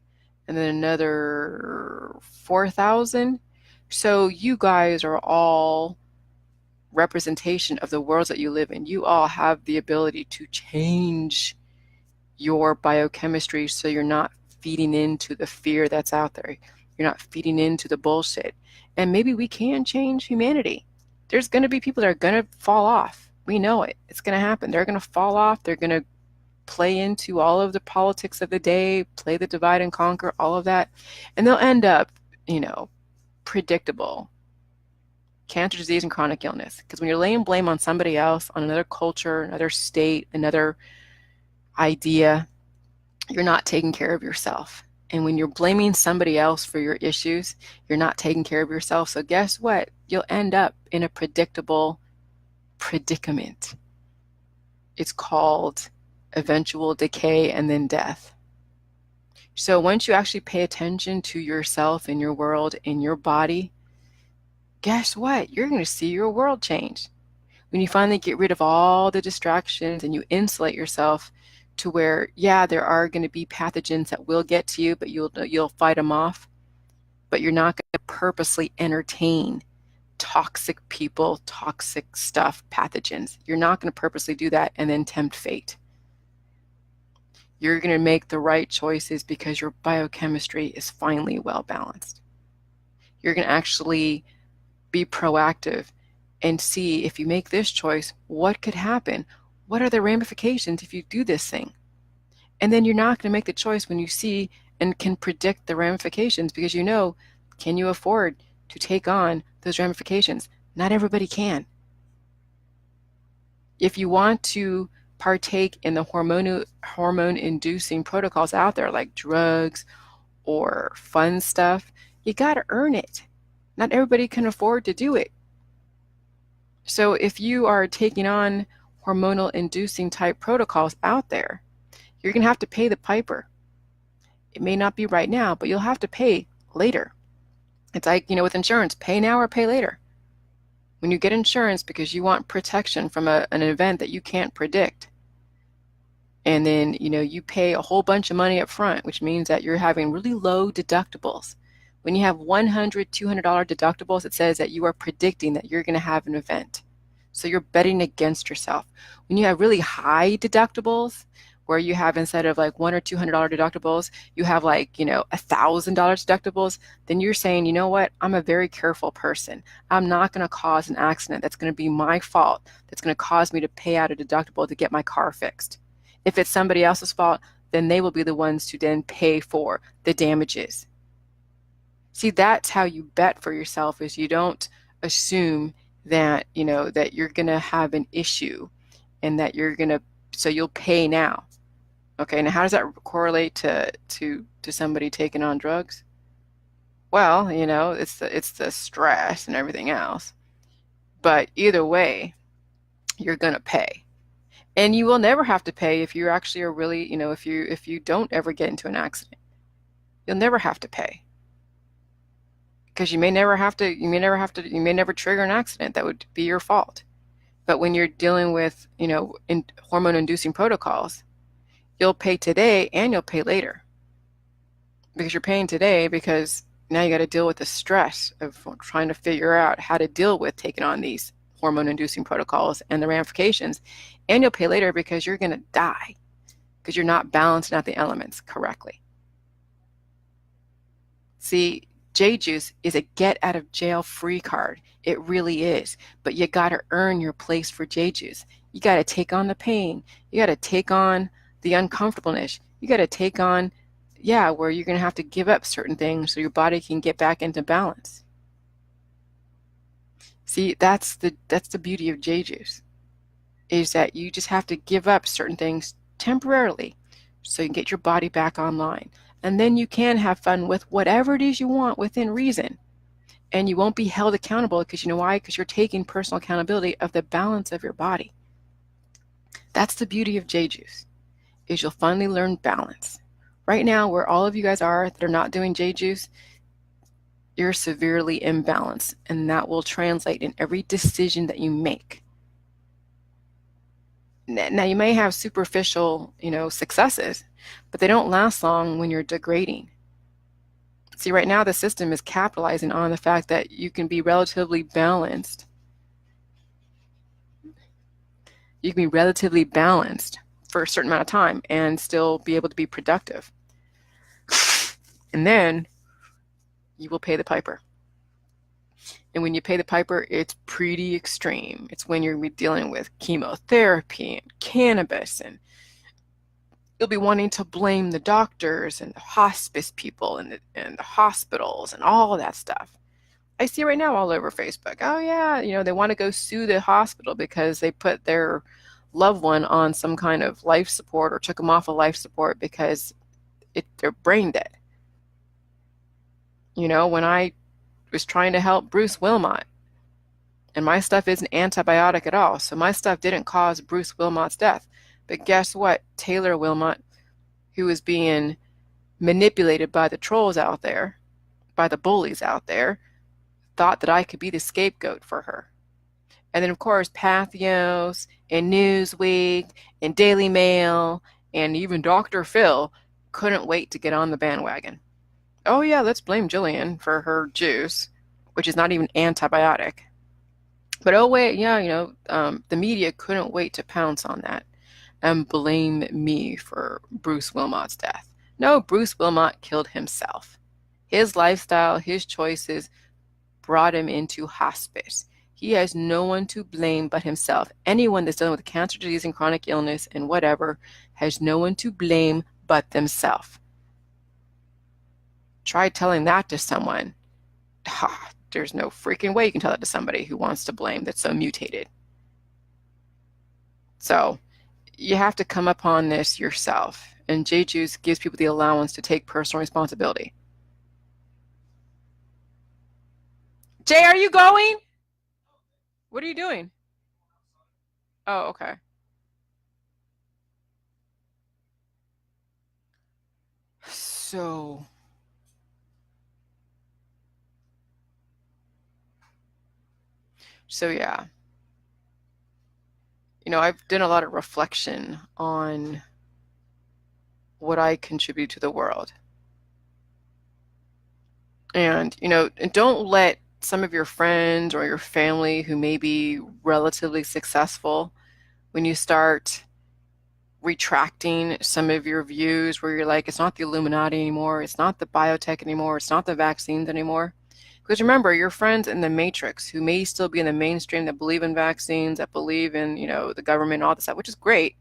and then another 4,000. So you guys are all representation of the worlds that you live in. You all have the ability to change your biochemistry so you're not feeding into the fear that's out there. You're not feeding into the bullshit. And maybe we can change humanity. There's going to be people that are going to fall off. We know it. It's going to happen. They're going to fall off. They're going to play into all of the politics of the day, play the divide and conquer, all of that. And they'll end up, predictable cancer, disease, and chronic illness. Because when you're laying blame on somebody else, on another culture, another state, another idea, you're not taking care of yourself. And when you're blaming somebody else for your issues, you're not taking care of yourself. So guess what? You'll end up in a predictable predicament. It's called eventual decay and then death. So once you actually pay attention to yourself and your world and your body, guess what? You're going to see your world change. When you finally get rid of all the distractions and you insulate yourself to where, yeah, there are going to be pathogens that will get to you, but you'll fight them off. But you're not going to purposely entertain toxic people, toxic stuff, pathogens. You're not going to purposely do that and then tempt fate. You're going to make the right choices because your biochemistry is finally well balanced. You're going to actually be proactive and see, if you make this choice, what could happen? What are the ramifications if you do this thing? And then you're not going to make the choice when you see and can predict the ramifications, because can you afford to take on those ramifications? Not everybody can. If you want to partake in the hormone-inducing protocols out there, like drugs or fun stuff, you got to earn it. Not everybody can afford to do it. So if you are taking on hormonal inducing type protocols out there, you're going to have to pay the piper. It may not be right now, but you'll have to pay later. It's like, with insurance, pay now or pay later. When you get insurance because you want protection from an event that you can't predict, and then, you pay a whole bunch of money up front, which means that you're having really low deductibles. When you have $100, $200 deductibles, it says that you are predicting that you're going to have an event. So you're betting against yourself. When you have really high deductibles, where you have, instead of like $100 or $200 deductibles, you have like, $1,000 deductibles, then you're saying, you know what, I'm a very careful person. I'm not going to cause an accident that's going to be my fault, that's going to cause me to pay out a deductible to get my car fixed. If it's somebody else's fault, then they will be the ones to then pay for the damages. See, that's how you bet for yourself, is you don't assume that, that you're going to have an issue and that so you'll pay now. Okay, now how does that correlate to somebody taking on drugs? Well, it's the stress and everything else. But either way, you're going to pay. And you will never have to pay if you actually are really, if you don't ever get into an accident. You'll never have to pay. Because you may never trigger an accident that would be your fault. But when you're dealing with, hormone-inducing protocols, you'll pay today and you'll pay later. Because you're paying today because now you got to deal with the stress of trying to figure out how to deal with taking on these hormone-inducing protocols and the ramifications. And you'll pay later because you're going to die because you're not balancing out the elements correctly. See, J-Juice is a get-out-of-jail-free card. It really is. But you got to earn your place for J-Juice. You got to take on the pain. You got to take on the uncomfortableness. You got to take on, where you're going to have to give up certain things so your body can get back into balance. See, that's the beauty of J-Juice, is that you just have to give up certain things temporarily so you can get your body back online. And then you can have fun with whatever it is you want within reason. And you won't be held accountable because, you know why? Because you're taking personal accountability of the balance of your body. That's the beauty of J-Juice, is you'll finally learn balance. Right now, where all of you guys are that are not doing J-Juice, you're severely imbalanced, and that will translate in every decision that you make. Now, you may have superficial, successes, but they don't last long when you're degrading. See, right now the system is capitalizing on the fact that you can be relatively balanced. You can be relatively balanced for a certain amount of time and still be able to be productive. And then you will pay the piper. And when you pay the piper, it's pretty extreme. It's when you're dealing with chemotherapy and cannabis, and you'll be wanting to blame the doctors and the hospice people and the hospitals and all of that stuff. I see right now all over Facebook. Oh yeah, they want to go sue the hospital because they put their loved one on some kind of life support or took them off of life support because they're brain dead. When I was trying to help Bruce Wilmot, and my stuff isn't antibiotic at all, so my stuff didn't cause Bruce Wilmot's death. But guess what? Taylor Wilmot, who was being manipulated by the trolls out there, by the bullies out there, thought that I could be the scapegoat for her. And then, of course, Pathos and Newsweek and Daily Mail and even Dr. Phil couldn't wait to get on the bandwagon. Oh yeah, let's blame Jillian for her juice, which is not even antibiotic. But oh wait, the media couldn't wait to pounce on that and blame me for Bruce Wilmot's death. No, Bruce Wilmot killed himself. His lifestyle, his choices brought him into hospice. He has no one to blame but himself. Anyone that's dealing with cancer disease and chronic illness and whatever has no one to blame but themselves. Try telling that to someone. There's no freaking way you can tell that to somebody who wants to blame, that's so mutated. So you have to come upon this yourself. And J Juice gives people the allowance to take personal responsibility. Jay, are you going? What are you doing? Oh, okay. So, so yeah, I've done a lot of reflection on what I contribute to the world. And, don't let some of your friends or your family who may be relatively successful, when you start retracting some of your views where you're like, it's not the Illuminati anymore, it's not the biotech anymore, it's not the vaccines anymore. Because remember, your friends in the matrix who may still be in the mainstream that believe in vaccines, that believe in, the government, all this stuff, which is great,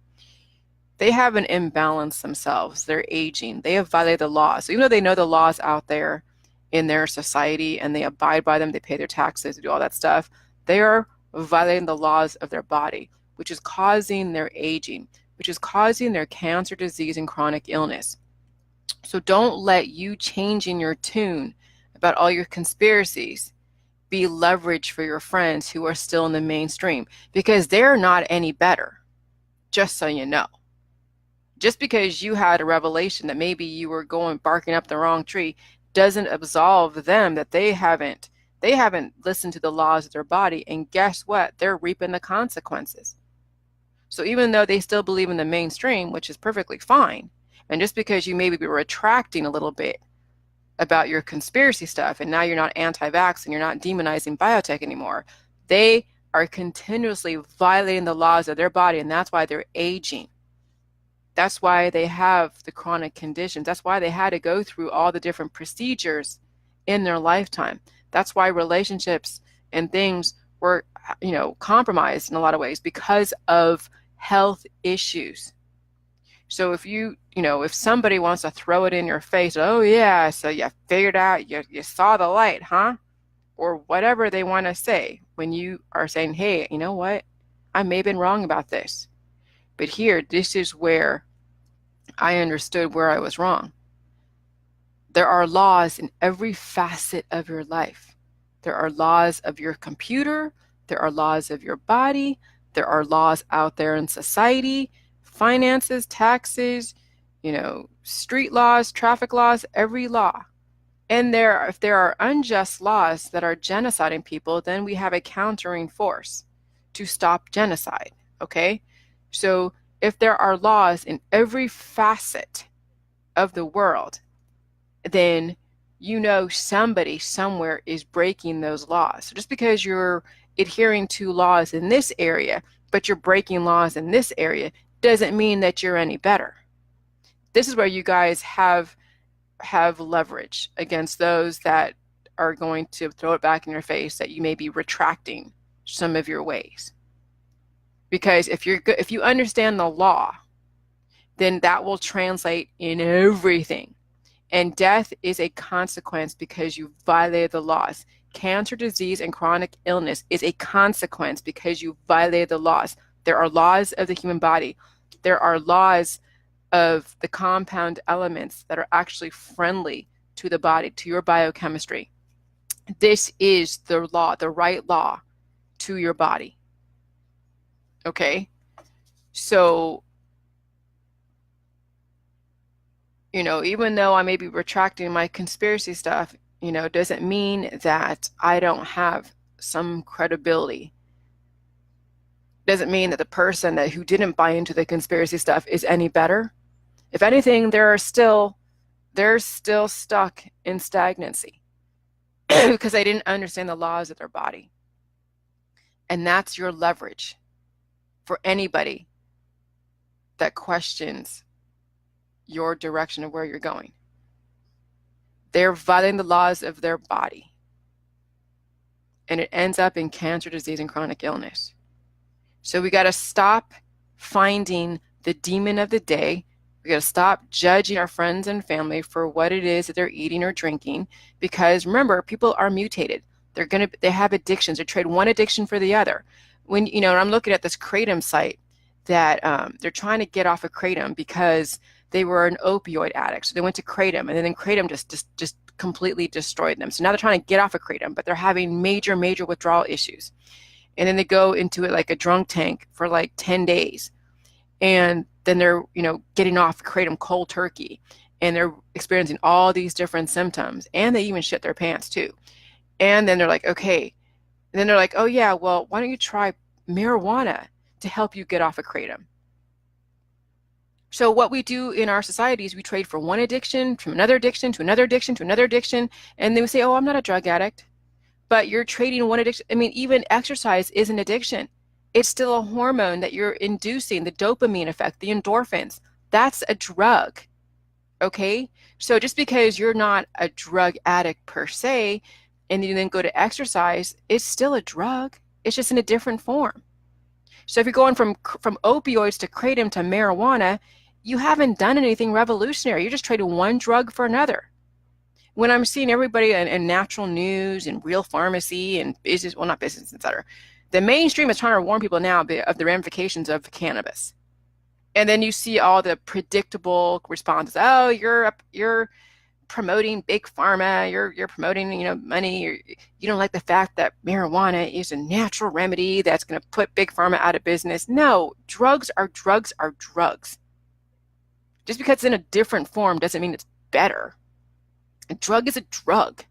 they have an imbalance themselves. They're aging. They have violated the laws. So even though they know the laws out there in their society and they abide by them, they pay their taxes, they do all that stuff, they are violating the laws of their body, which is causing their aging, which is causing their cancer, disease, and chronic illness. So don't let you changing your tune about all your conspiracies be leverage for your friends who are still in the mainstream, because they're not any better, just so you know. Just because you had a revelation that maybe you were going barking up the wrong tree doesn't absolve them that they haven't listened to the laws of their body, and guess what? They're reaping the consequences. So even though they still believe in the mainstream, which is perfectly fine, and just because you maybe be retracting a little bit about your conspiracy stuff and now you're not anti-vax and you're not demonizing biotech anymore, they are continuously violating the laws of their body, and that's why they're aging. That's why they have the chronic conditions. That's why they had to go through all the different procedures in their lifetime. That's why relationships and things were, compromised in a lot of ways because of health issues. So if somebody wants to throw it in your face, oh yeah, so you figured out, you saw the light, huh? Or whatever they want to say when you are saying, hey, you know what? I may have been wrong about this. But here, this is where I understood where I was wrong. There are laws in every facet of your life. There are laws of your computer. There are laws of your body. There are laws out there in society, finances, taxes, street laws, traffic laws, every law. And if there are unjust laws that are genociding people, then we have a countering force to stop genocide, okay? So if there are laws in every facet of the world, then somebody somewhere is breaking those laws. So just because you're adhering to laws in this area, but you're breaking laws in this area, doesn't mean that you're any better. This is where you guys have leverage against those that are going to throw it back in your face that you may be retracting some of your ways. Because if you understand the law, then that will translate in everything. And death is a consequence because you violated the laws. Cancer, disease, and chronic illness is a consequence because you violated the laws. There are laws of the human body. There are laws of the compound elements that are actually friendly to the body, to your biochemistry. This is the law, the right law to your body. Okay? So, even though I may be retracting my conspiracy stuff, doesn't mean that I don't have some credibility. Doesn't mean that the person who didn't buy into the conspiracy stuff is any better. If anything, they're still stuck in stagnancy because they didn't understand the laws of their body. And that's your leverage for anybody that questions your direction of where you're going. They're violating the laws of their body. And it ends up in cancer, disease, and chronic illness. So we got to stop finding the demon of the day. We got to stop judging our friends and family for what it is that they're eating or drinking, because remember, people are mutated. They have addictions. They trade one addiction for the other. When I'm looking at this Kratom site, that they're trying to get off of kratom because they were an opioid addict. So they went to kratom, and then kratom just completely destroyed them. So now they're trying to get off of kratom, but they're having major withdrawal issues. And then they go into it like a drunk tank for like 10 days. And then they're, getting off kratom cold turkey. And they're experiencing all these different symptoms. And they even shit their pants too. And then they're like, okay. And then they're like, oh yeah, well, why don't you try marijuana to help you get off of kratom? So what we do in our society is we trade for one addiction from another addiction to another addiction to another addiction. And then we say, oh, I'm not a drug addict. But you're trading one addiction. I mean, even exercise is an addiction. It's still a hormone that you're inducing, the dopamine effect, the endorphins. That's a drug. Okay? So just because you're not a drug addict per se, and you then go to exercise, it's still a drug. It's just in a different form. So if you're going from opioids to kratom to marijuana, you haven't done anything revolutionary. You're just trading one drug for another. When I'm seeing everybody in natural news and real pharmacy and business, well, not business insider, the mainstream is trying to warn people now of the ramifications of cannabis. And then you see all the predictable responses. Oh, you're promoting big pharma. You're promoting, money. You don't like the fact that marijuana is a natural remedy that's going to put big pharma out of business. No, drugs are drugs are drugs. Just because it's in a different form doesn't mean it's better. A drug is a drug.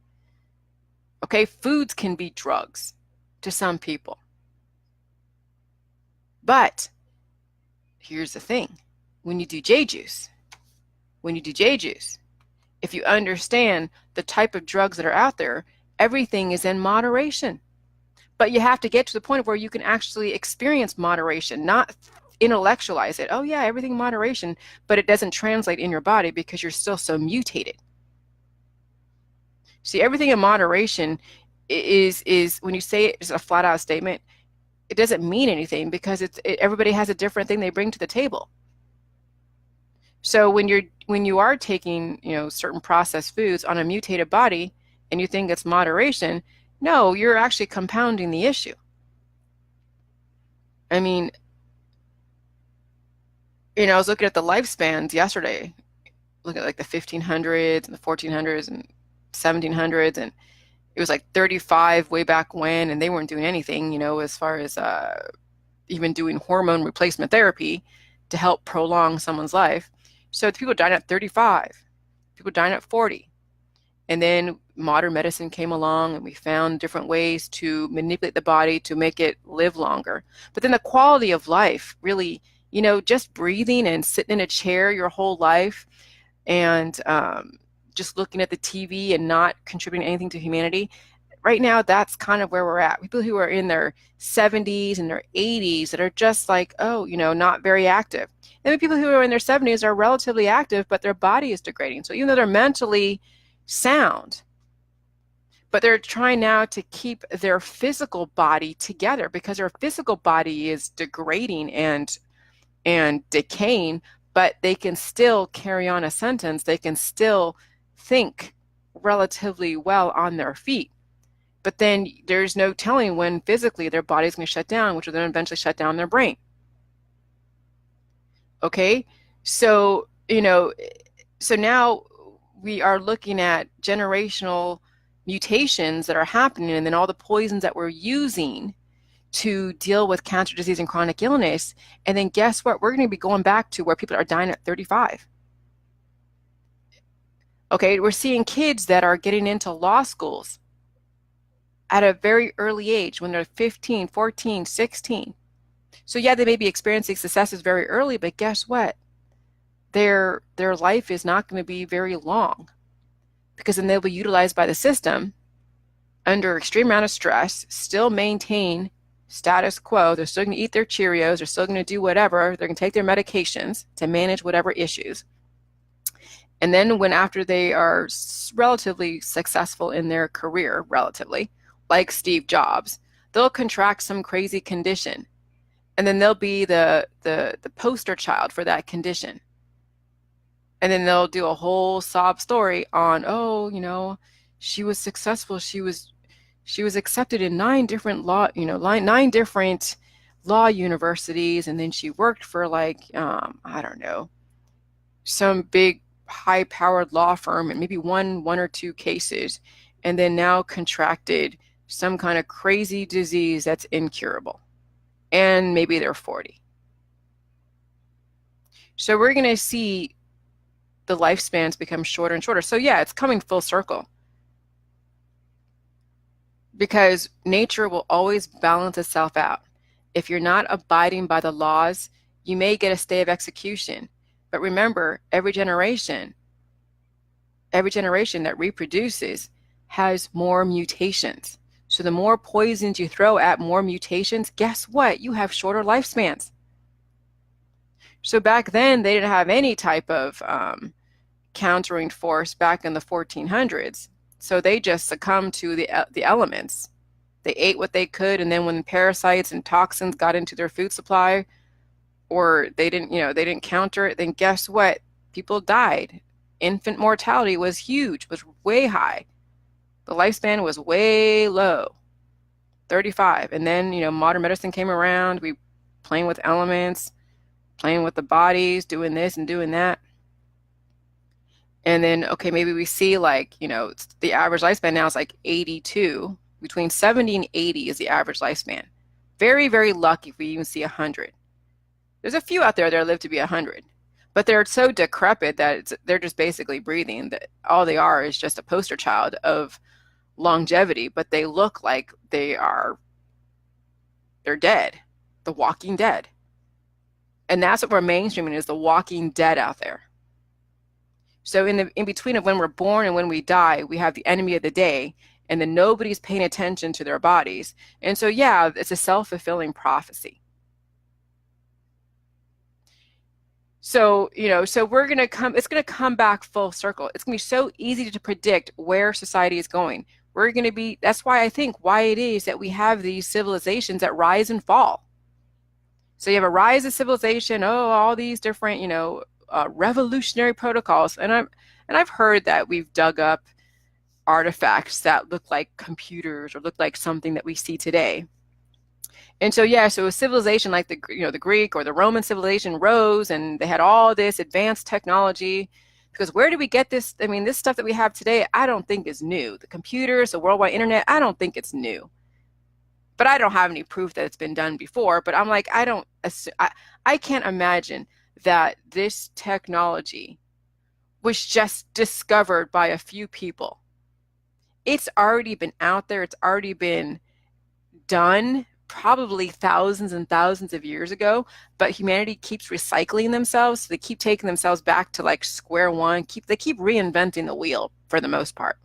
Okay, foods can be drugs to some people. But here's the thing. When you do J juice, if you understand the type of drugs that are out there, everything is in moderation. But you have to get to the point where you can actually experience moderation, not intellectualize it. Oh yeah, everything in moderation, but it doesn't translate in your body because you're still so mutated. See, everything in moderation is when you say it is a flat out statement, it doesn't mean anything because everybody has a different thing they bring to the table. So when you are taking, certain processed foods on a mutated body and you think it's moderation, no, you're actually compounding the issue. I mean, I was looking at the lifespans yesterday, looking at like the 1500s and the 1400s and 1700s, and it was like 35 way back when, and they weren't doing anything, as far as even doing hormone replacement therapy to help prolong someone's life. So people died at 35, people died at 40. And then modern medicine came along and we found different ways to manipulate the body to make it live longer. But then the quality of life really, just breathing and sitting in a chair your whole life and just looking at the TV and not contributing anything to humanity. Right now, that's kind of where we're at. People who are in their 70s and their 80s that are just like, not very active. And then people who are in their 70s are relatively active, but their body is degrading. So even though they're mentally sound, but they're trying now to keep their physical body together because their physical body is degrading and decaying, but they can still carry on a sentence. They can still think relatively well on their feet. But then there's no telling when physically their body's going to shut down, which will then eventually shut down their brain. Okay? So, so now we are looking at generational mutations that are happening, and then all the poisons that we're using to deal with cancer, disease, and chronic illness. And then guess what? We're going to be going back to where people are dying at 35. Okay, we're seeing kids that are getting into law schools at a very early age when they're 15, 14, 16. So yeah, they may be experiencing successes very early, but guess what? Their life is not going to be very long because then they'll be utilized by the system under extreme amount of stress, still maintain status quo. They're still going to eat their Cheerios. They're still going to do whatever. They're going to take their medications to manage whatever issues. And then after they are relatively successful in their career, like Steve Jobs, they'll contract some crazy condition. And then they'll be the poster child for that condition. And then they'll do a whole sob story on, she was successful. She was accepted in 9 different nine different law universities, and then she worked for like, I don't know, some big high-powered law firm and maybe won one or two cases, and then now contracted some kind of crazy disease that's incurable. And maybe they're 40. So we're going to see the lifespans become shorter and shorter. So yeah, it's coming full circle because nature will always balance itself out. If you're not abiding by the laws, you may get a stay of execution. But remember, every generation that reproduces has more mutations. So the more poisons you throw at more mutations, guess what? You have shorter lifespans. So back then, they didn't have any type of countering force back in the 1400s. So they just succumbed to the elements. They ate what they could, and then when parasites and toxins got into their food supply, or they didn't counter it, then guess what? People died. Infant mortality was huge, was way high. The lifespan was way low, 35. And then, modern medicine came around. We playing with elements, playing with the bodies, doing this and doing that. And then, okay, maybe we see like, the average lifespan now is like 82. Between 70 and 80 is the average lifespan. Very, very lucky if we even see 100. There's a few out there that live to be 100, but they're so decrepit that they're just basically breathing. That all they are is just a poster child of longevity, but they look like they're dead, the walking dead. And that's what we're mainstreaming, is the walking dead out there. So in between of when we're born and when we die, we have the enemy of the day, and then nobody's paying attention to their bodies. And so, yeah, it's a self-fulfilling prophecy. So, so it's going to come back full circle. It's going to be so easy to predict where society is going. That's why I think why it is that we have these civilizations that rise and fall. So you have a rise of civilization, all these different, revolutionary protocols. And I've heard that we've dug up artifacts that look like computers or look like something that we see today. And so, yeah, so a civilization like the Greek or the Roman civilization rose, and they had all this advanced technology. Because where did we get this? I mean, this stuff that we have today, I don't think is new. The computers, the worldwide internet, I don't think it's new. But I don't have any proof that it's been done before. But I'm like, I can't imagine that this technology was just discovered by a few people. It's already been out there. It's already been done probably thousands and thousands of years ago, but humanity keeps recycling themselves. So they keep taking themselves back to like square one. They keep reinventing the wheel for the most part.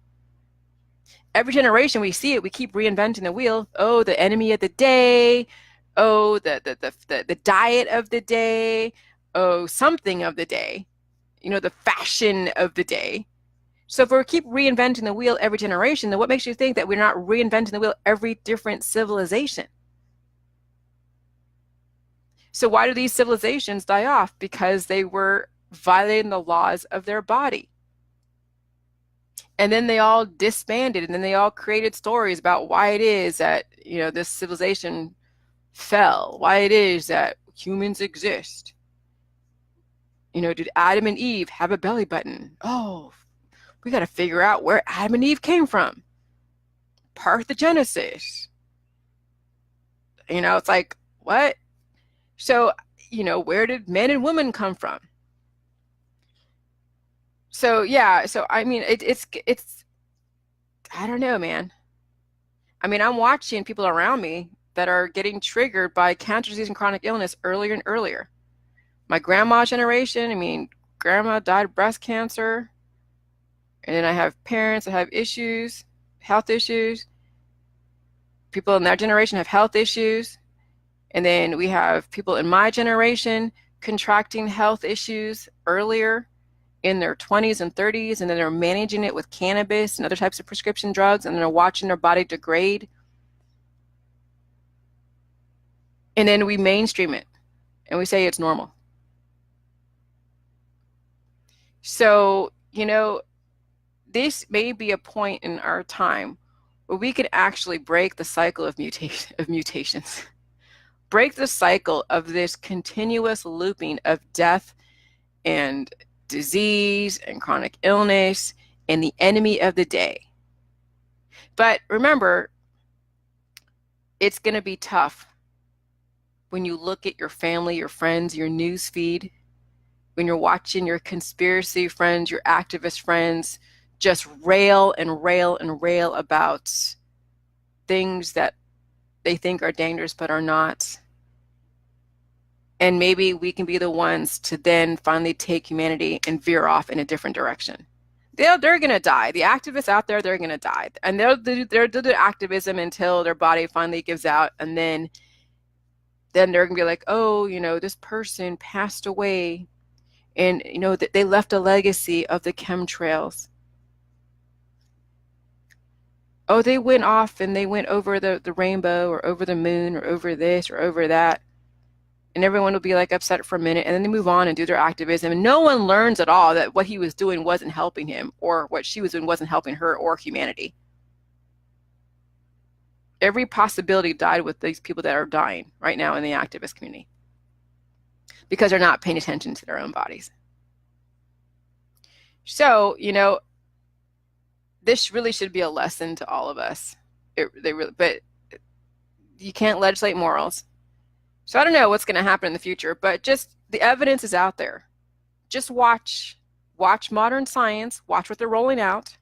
Every generation we see it, we keep reinventing the wheel. Oh, the enemy of the day. Oh, the diet of the day. Oh, something of the day. The fashion of the day. So if we keep reinventing the wheel every generation, then what makes you think that we're not reinventing the wheel every different civilization? So why do these civilizations die off? Because they were violating the laws of their body. And then they all disbanded, and then they all created stories about why it is that, this civilization fell, why it is that humans exist. Did Adam and Eve have a belly button? Oh, we got to figure out where Adam and Eve came from. Parthenogenesis. It's like, what? So, where did men and women come from? So, yeah, so I mean, it's I don't know, man. I mean, I'm watching people around me that are getting triggered by cancer disease and chronic illness earlier and earlier. My grandma's generation, I mean, grandma died of breast cancer. And then I have parents that have issues, health issues. People in that generation have health issues. And then we have people in my generation contracting health issues earlier in their 20s and 30s, and then they're managing it with cannabis and other types of prescription drugs, and they're watching their body degrade. And then we mainstream it, and we say it's normal. So, this may be a point in our time where we could actually break the cycle of mutations. break the cycle of this continuous looping of death and disease and chronic illness and the enemy of the day. But remember, it's going to be tough when you look at your family, your friends, your news feed, when you're watching your conspiracy friends, your activist friends just rail and rail and rail about things that they think are dangerous but are not. And maybe we can be the ones to then finally take humanity and veer off in a different direction. They're going to die. The activists out there, they're going to die. And they'll do activism until their body finally gives out. And then they're going to be like, oh, this person passed away. And, they left a legacy of the chemtrails. Oh, they went off and they went over the rainbow or over the moon or over this or over that. And everyone will be like upset for a minute, and then they move on and do their activism. And no one learns at all that what he was doing wasn't helping him, or what she was doing wasn't helping her or humanity. Every possibility died with these people that are dying right now in the activist community because they're not paying attention to their own bodies. So, this really should be a lesson to all of us. But you can't legislate morals. So I don't know what's going to happen in the future, but just the evidence is out there. Just watch modern science, watch what they're rolling out,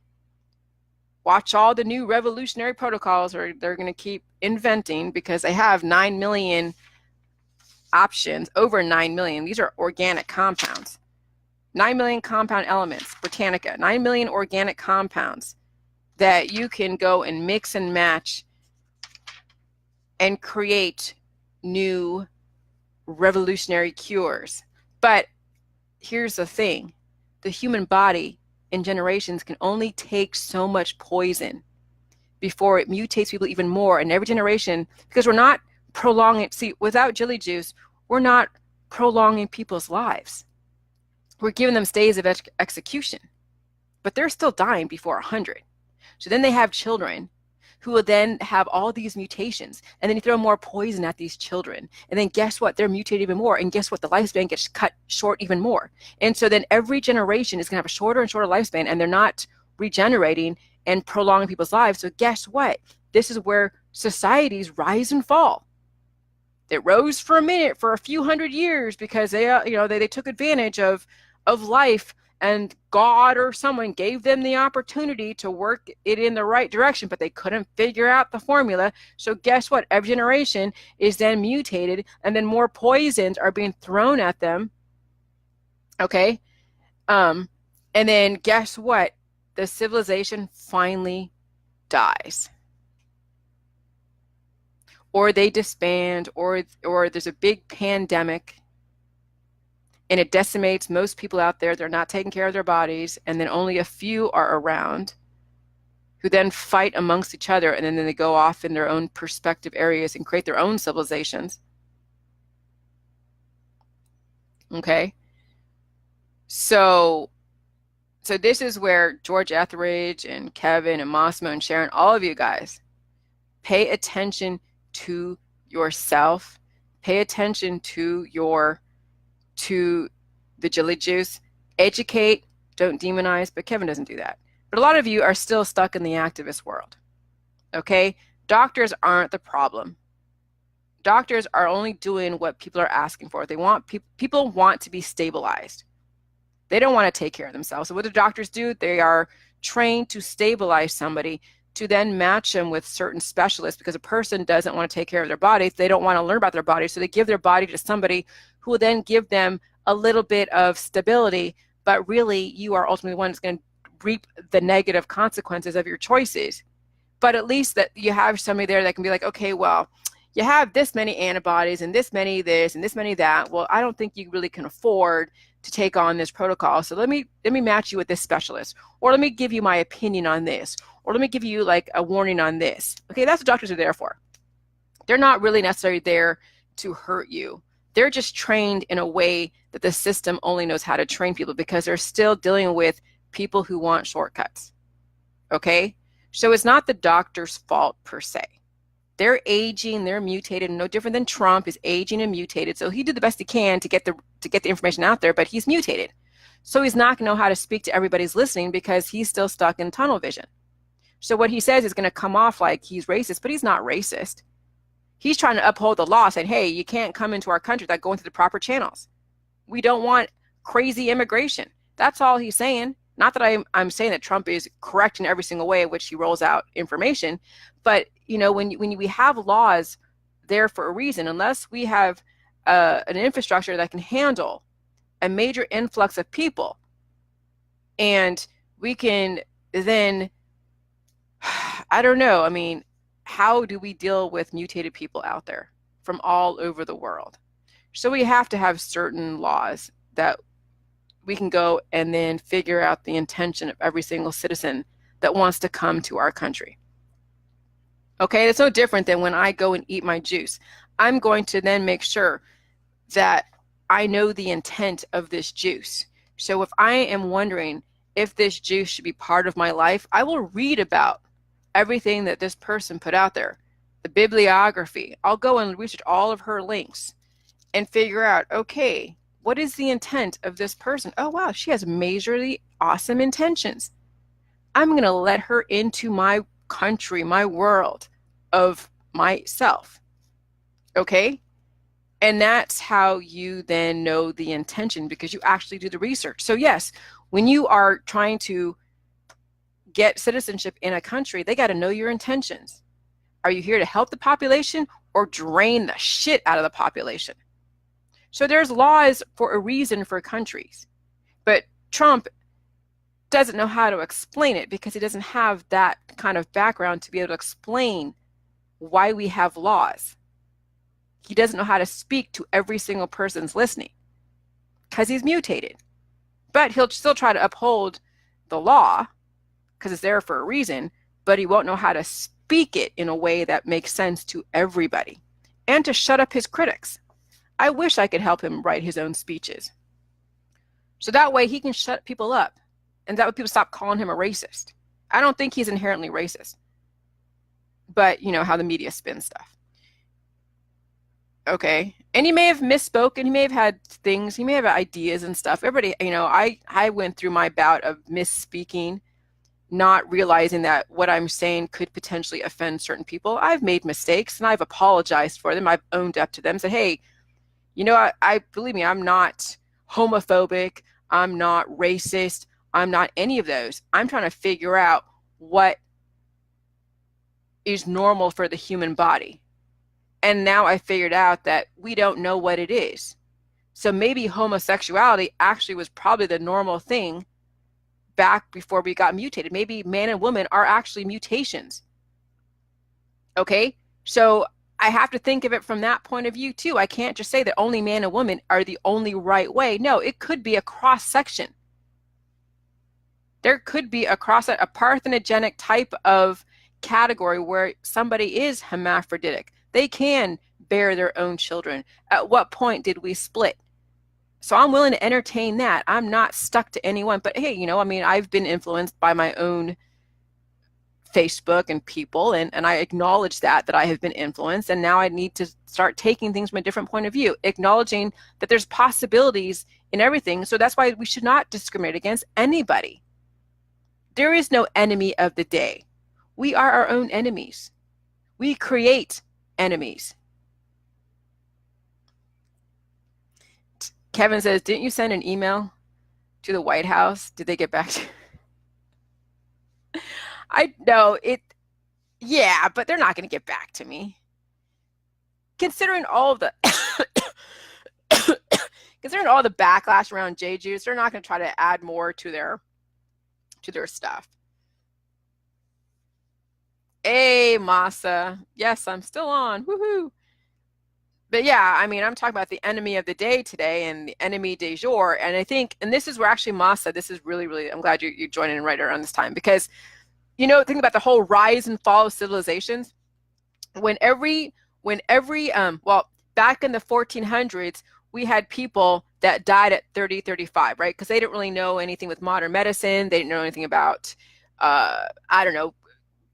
watch all the new revolutionary protocols they're going to keep inventing, because they have 9 million options, over 9 million. These are organic compounds. 9 million compound elements, Britannica, 9 million organic compounds that you can go and mix and match and create new revolutionary cures. But here's the thing. The human body in generations can only take so much poison before it mutates people even more. And every generation, because we're not prolonging, without jelly juice, we're not prolonging people's lives. We're giving them stays of execution, but they're still dying before 100. So then they have children who will then have all these mutations, and then you throw more poison at these children, and then guess what? They're mutated even more, and guess what? The lifespan gets cut short even more. And so then every generation is going to have a shorter and shorter lifespan, and they're not regenerating and prolonging people's lives. So guess what? This is where societies rise and fall. It rose for a minute, for a few hundred years, because they took advantage of life, and God or someone gave them the opportunity to work it in the right direction, but they couldn't figure out the formula. So guess what? Every generation is then mutated, and then more poisons are being thrown at them. Okay? And then guess what? The civilization finally dies. Or they disband, or there's a big pandemic, and it decimates most people out there. They're not taking care of their bodies, and then only a few are around who then fight amongst each other, and then they go off in their own perspective areas and create their own civilizations. Okay? So this is where George Etheridge and Kevin and Massimo and Sharon, all of you guys, pay attention to yourself. Pay attention to the jelly juice. Educate, don't demonize, but Kevin doesn't do that. But a lot of you are still stuck in the activist world. Okay? Doctors aren't the problem. Doctors are only doing what people are asking for. They want people want to be stabilized. They don't want to take care of themselves. So what do doctors do? They are trained to stabilize somebody, to then match them with certain specialists, because a person doesn't want to take care of their bodies. They don't want to learn about their body, so they give their body to somebody who will then give them a little bit of stability, but really you are ultimately the one that's going to reap the negative consequences of your choices. But at least that you have somebody there that can be like, okay, well, you have this many antibodies and this many this and this many that. Well, I don't think you really can afford to take on this protocol. So let me match you with this specialist, or let me give you my opinion on this, or let me give you like a warning on this. Okay, that's what doctors are there for. They're not really necessarily there to hurt you. They're just trained in a way that the system only knows how to train people, because they're still dealing with people who want shortcuts. Okay? So it's not the doctor's fault per se. They're aging, they're mutated, no different than Trump is aging and mutated. So he did the best he can to get the information out there, but he's mutated. So he's not going to know how to speak to everybody's listening because he's still stuck in tunnel vision. So what he says is going to come off like he's racist, but he's not racist. He's trying to uphold the law, saying, hey, you can't come into our country without going through the proper channels. We don't want crazy immigration. That's all he's saying. Not that I'm saying that Trump is correct in every single way in which he rolls out information, but when we have laws there for a reason, unless we have an infrastructure that can handle a major influx of people, and we can then, I don't know, I mean, how do we deal with mutated people out there from all over the world? So we have to have certain laws that we can go and then figure out the intention of every single citizen that wants to come to our country. Okay, it's no different than when I go and eat my juice. I'm going to then make sure that I know the intent of this juice. So if I am wondering if this juice should be part of my life, I will read about everything that this person put out there, the bibliography. I'll go and research all of her links and figure out, okay, what is the intent of this person? Oh, wow, she has majorly awesome intentions. I'm going to let her into my country, my world of myself. Okay? And that's how you then know the intention, because you actually do the research. So yes, when you are trying to get citizenship in a country, they got to know your intentions. Are you here to help the population or drain the shit out of the population? So there's laws for a reason for countries. But Trump doesn't know how to explain it because he doesn't have that kind of background to be able to explain why we have laws. He doesn't know how to speak to every single person's listening because he's mutated. But he'll still try to uphold the law because it's there for a reason, but he won't know how to speak it in a way that makes sense to everybody and to shut up his critics. I wish I could help him write his own speeches. So that way he can shut people up, and that way people stop calling him a racist. I don't think he's inherently racist, but you know how the media spins stuff. Okay, and he may have misspoken, he may have had things, he may have ideas and stuff. Everybody, I went through my bout of misspeaking, not realizing that what I'm saying could potentially offend certain people. I've made mistakes and I've apologized for them. I've owned up to them, said, hey, I believe me, I'm not homophobic, I'm not racist, I'm not any of those. I'm trying to figure out what is normal for the human body. And now I figured out that we don't know what it is. So maybe homosexuality actually was probably the normal thing back before we got mutated. Maybe man and woman are actually mutations. Okay? So I have to think of it from that point of view too. I can't just say that only man and woman are the only right way. No, it could be a cross section. There could be a parthenogenic type of category where somebody is hermaphroditic. They can bear their own children. At what point did we split? So I'm willing to entertain that. I'm not stuck to anyone. But hey, I've been influenced by my own Facebook and people, and I acknowledge that I have been influenced, and now I need to start taking things from a different point of view, acknowledging that there's possibilities in everything. So that's why we should not discriminate against anybody. There is no enemy of the day. We are our own enemies. We create enemies. Kevin says, didn't you send an email to the White House? Did they get back to you? I know it. Yeah, but they're not going to get back to me. Considering all the backlash around J Juice, they're not going to try to add more to their stuff. Hey, Masa. Yes, I'm still on. Woohoo. But yeah, I'm talking about the enemy of the day today and the enemy de jour. And I think, and this is where actually Masa, this is really, really, I'm glad you're joining in right around this time, because, think about the whole rise and fall of civilizations. Back in the 1400s, we had people that died at 30, 35, right? Because they didn't really know anything with modern medicine. They didn't know anything about,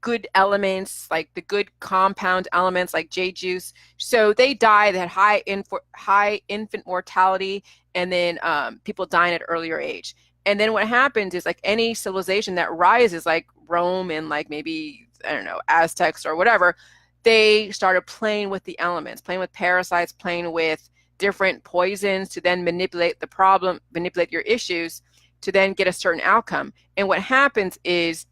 good elements, like the good compound elements like J juice. So they die, they had high infant mortality, and then people dying at earlier age. And then what happens is, like any civilization that rises, like Rome and like maybe, I don't know, Aztecs or whatever, they started playing with the elements, playing with parasites, playing with different poisons to then manipulate the problem, manipulate your issues to then get a certain outcome. And what happens is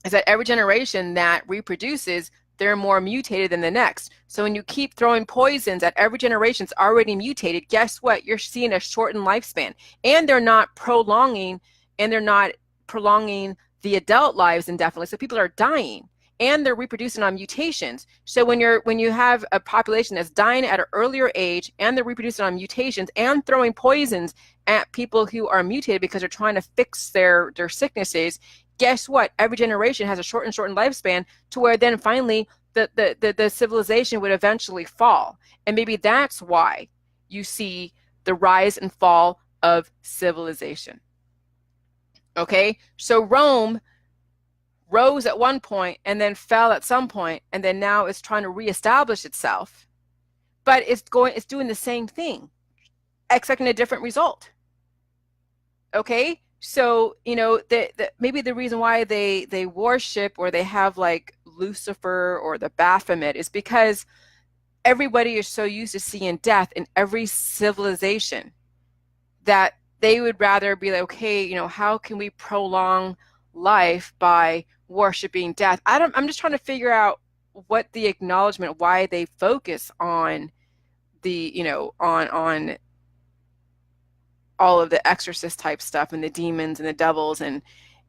that every generation that reproduces, they're more mutated than the next. So when you keep throwing poisons at every generation that's already mutated, guess what? You're seeing a shortened lifespan. And they're not prolonging the adult lives indefinitely. So people are dying and they're reproducing on mutations. So when you have a population that's dying at an earlier age and they're reproducing on mutations and throwing poisons at people who are mutated because they're trying to fix their sicknesses, guess what? Every generation has a shortened lifespan to where then finally the civilization would eventually fall. And maybe that's why you see the rise and fall of civilization. Okay, so Rome rose at one point and then fell at some point, and then now it's trying to reestablish itself, but it's doing the same thing, expecting a different result. Okay, so maybe the reason why they worship or they have like Lucifer or the Baphomet is because everybody is so used to seeing death in every civilization that they would rather be like, okay, how can we prolong life by worshiping death? I'm just trying to figure out what the acknowledgement, why they focus on the, on all of the exorcist type stuff and the demons and the devils, and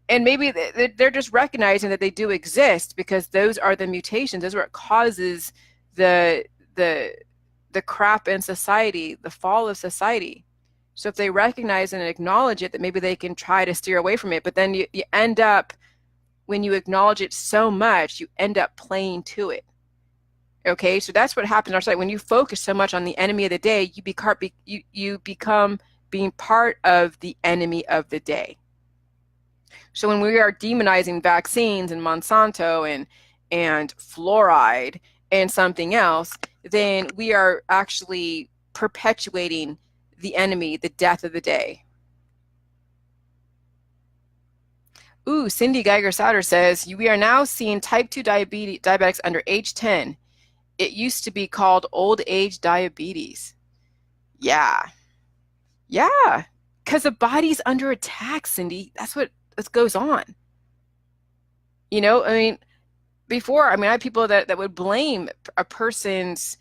maybe they're just recognizing that they do exist because those are the mutations. Those are what causes the crap in society, the fall of society. So if they recognize and acknowledge it, that maybe they can try to steer away from it. But then you end up, when you acknowledge it so much, you end up playing to it. Okay, so that's what happens in our society. When you focus so much on the enemy of the day, you become being part of the enemy of the day. So when we are demonizing vaccines and Monsanto and fluoride and something else, then we are actually perpetuating the enemy, the death of the day. Ooh, Cindy Geiger-Sauter says, we are now seeing type 2 diabetics under age 10. It used to be called old age diabetes. Yeah, because the body's under attack, Cindy. That's what goes on. Before, I had people that would blame a person's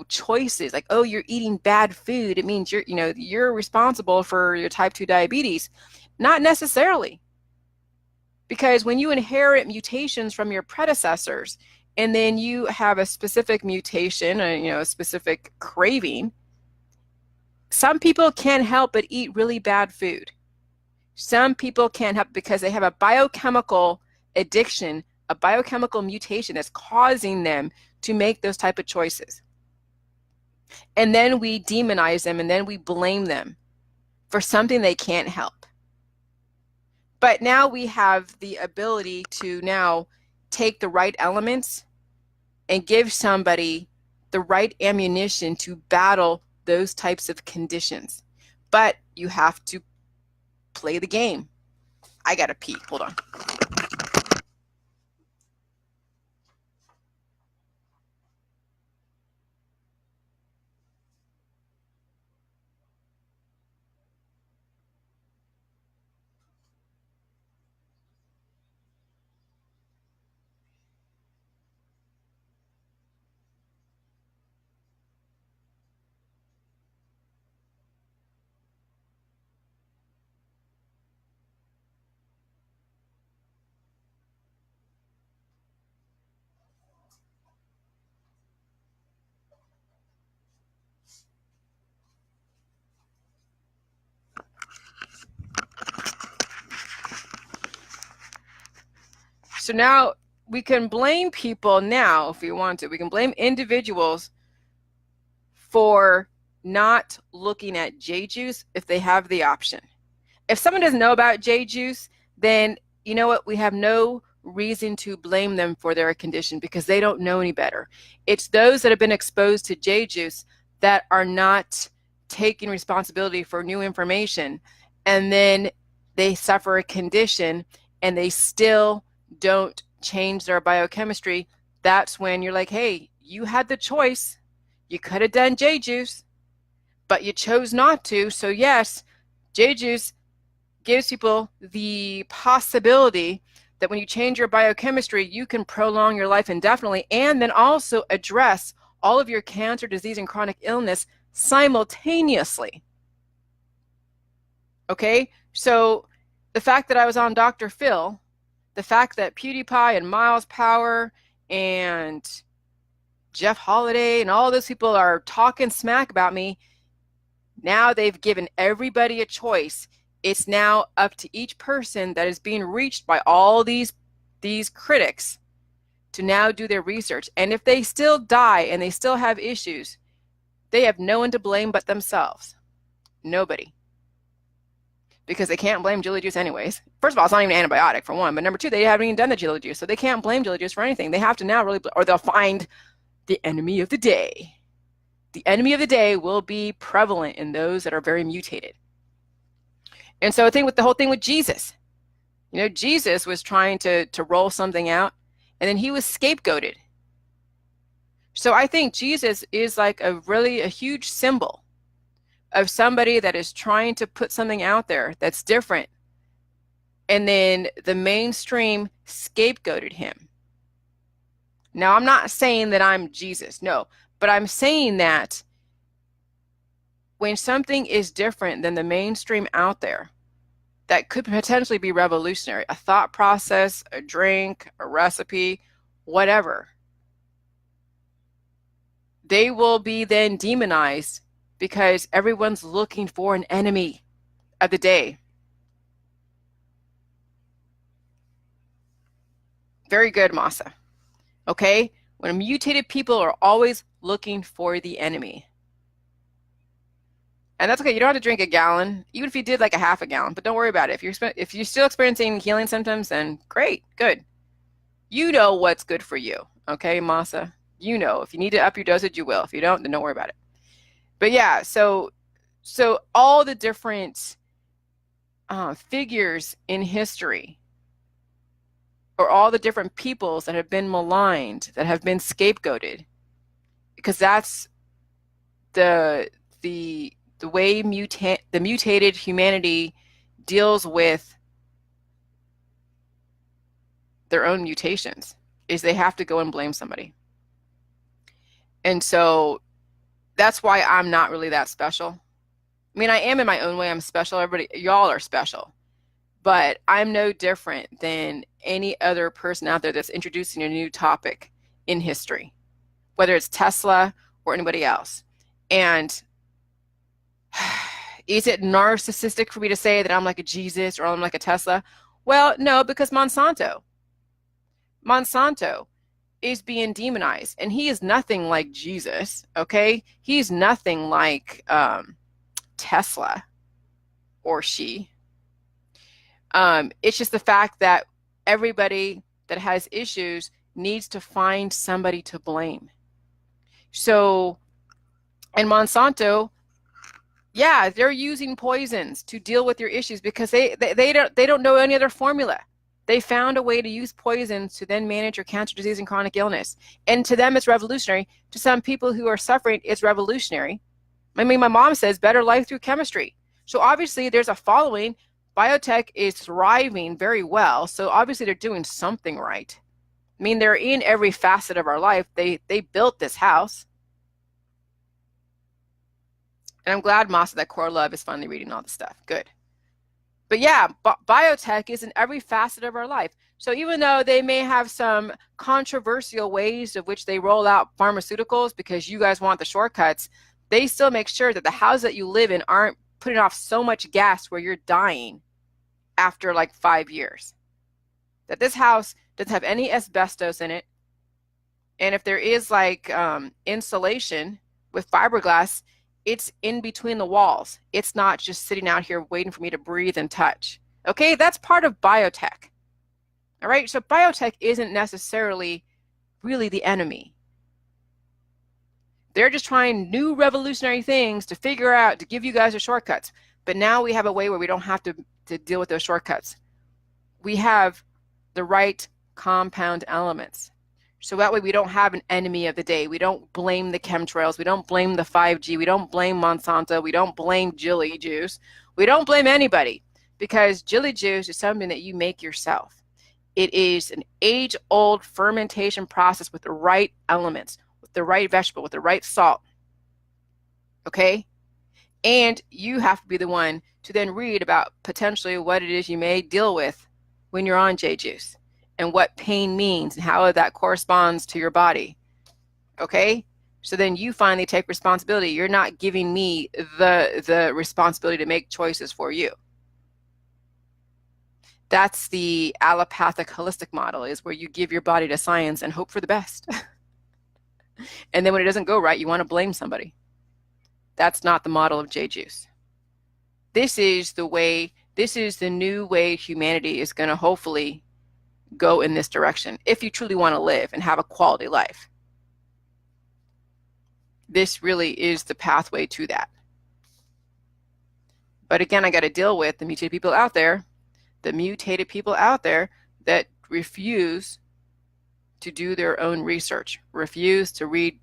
choices, like, oh, you're eating bad food, it means you're responsible for your type 2 diabetes. Not necessarily, because when you inherit mutations from your predecessors and then you have a specific mutation, a specific craving, some people can't help but eat really bad food. Some people can't help because they have a biochemical addiction, a biochemical mutation that's causing them to make those type of choices. And then we demonize them and then we blame them for something they can't help. But now we have the ability to now take the right elements and give somebody the right ammunition to battle those types of conditions. But you have to play the game. I gotta pee. Hold on. So now we can blame people now if we want to. We can blame individuals for not looking at J juice if they have the option. If someone doesn't know about J juice, then you know what? We have no reason to blame them for their condition because they don't know any better. It's those that have been exposed to J juice that are not taking responsibility for new information, and then they suffer a condition and they still don't change their biochemistry. That's when you're like, hey, you had the choice. You could have done J juice, but you chose not to. So yes, J juice gives people the possibility that when you change your biochemistry, you can prolong your life indefinitely and then also address all of your cancer, disease, and chronic illness simultaneously. Okay, so the fact that I was on Dr. Phil, the fact that PewDiePie and Miles Power and Jeff Holiday and all those people are talking smack about me, now they've given everybody a choice. It's now up to each person that is being reached by all these critics to now do their research. And if they still die and they still have issues, they have no one to blame but themselves. Nobody. Because they can't blame Jilly Juice anyways. First of all, it's not even an antibiotic, for one. But number two, they haven't even done the Jilly Juice. So they can't blame Jilly Juice for anything. They have to now really, or they'll find the enemy of the day. The enemy of the day will be prevalent in those that are very mutated. And so the whole thing with Jesus, Jesus was trying to roll something out, and then he was scapegoated. So I think Jesus is like a huge symbol of somebody that is trying to put something out there that's different. And then the mainstream scapegoated him. Now, I'm not saying that I'm Jesus, no, but I'm saying that when something is different than the mainstream out there, that could potentially be revolutionary, a thought process, a drink, a recipe, whatever, they will be then demonized because everyone's looking for an enemy of the day. Very good, Masa. Okay? When mutated people are always looking for the enemy. And that's okay. You don't have to drink a gallon, even if you did like a half a gallon, but don't worry about it. If you're still experiencing healing symptoms, then great, good. You know what's good for you. Okay, Masa? You know. If you need to up your dosage, you will. If you don't, then don't worry about it. But yeah, so all the different figures in history, or all the different peoples that have been maligned, that have been scapegoated, because that's the way the mutated humanity deals with their own mutations, is they have to go and blame somebody. And so that's why I'm not really that special. I mean, I am in my own way. I'm special. Everybody, y'all are special. But I'm no different than any other person out there that's introducing a new topic in history, whether it's Tesla or anybody else. And is it narcissistic for me to say that I'm like a Jesus or I'm like a Tesla? Well, no, because Monsanto is being demonized, and he is nothing like Jesus, okay? He's nothing like Tesla or she. It's just the fact that everybody that has issues needs to find somebody to blame. So, and Monsanto, yeah, they're using poisons to deal with your issues because they don't know any other formula. They found a way to use poisons to then manage your cancer, disease, and chronic illness. And to them, it's revolutionary. To some people who are suffering, it's revolutionary. I mean, my mom says better life through chemistry. So obviously there's a following. Biotech is thriving very well. So obviously they're doing something right. I mean, they're in every facet of our life. They built this house. And I'm glad, Masa, that Core Love is finally reading all this stuff. Good. But yeah, biotech is in every facet of our life. So even though they may have some controversial ways of which they roll out pharmaceuticals because you guys want the shortcuts, they still make sure that the houses that you live in aren't putting off so much gas where you're dying after like 5 years. That this house doesn't have any asbestos in it. And if there is like insulation with fiberglass, it's in between the walls. It's not just sitting out here waiting for me to breathe and touch. Okay, that's part of biotech. All right, so biotech isn't necessarily really the enemy. They're just trying new revolutionary things to figure out, to give you guys the shortcuts. But now we have a way where we don't have to deal with those shortcuts. We have the right compound elements. So that way we don't have an enemy of the day. We don't blame the chemtrails. We don't blame the 5G. We don't blame Monsanto. We don't blame Jilly Juice. We don't blame anybody, because Jilly Juice is something that you make yourself. It is an age-old fermentation process with the right elements, with the right vegetable, with the right salt. Okay? And you have to be the one to then read about potentially what it is you may deal with when you're on J-Juice, and what pain means and how that corresponds to your body. Okay? So then you finally take responsibility. You're not giving me the responsibility to make choices for you. That's the allopathic holistic model, is where you give your body to science and hope for the best. And then when it doesn't go right, you want to blame somebody. That's not the model of J-Juice. This is the new way humanity is going to hopefully go in this direction, if you truly want to live and have a quality life. This really is the pathway to that. But again, I got to deal with the mutated people out there that refuse to do their own research, refuse to read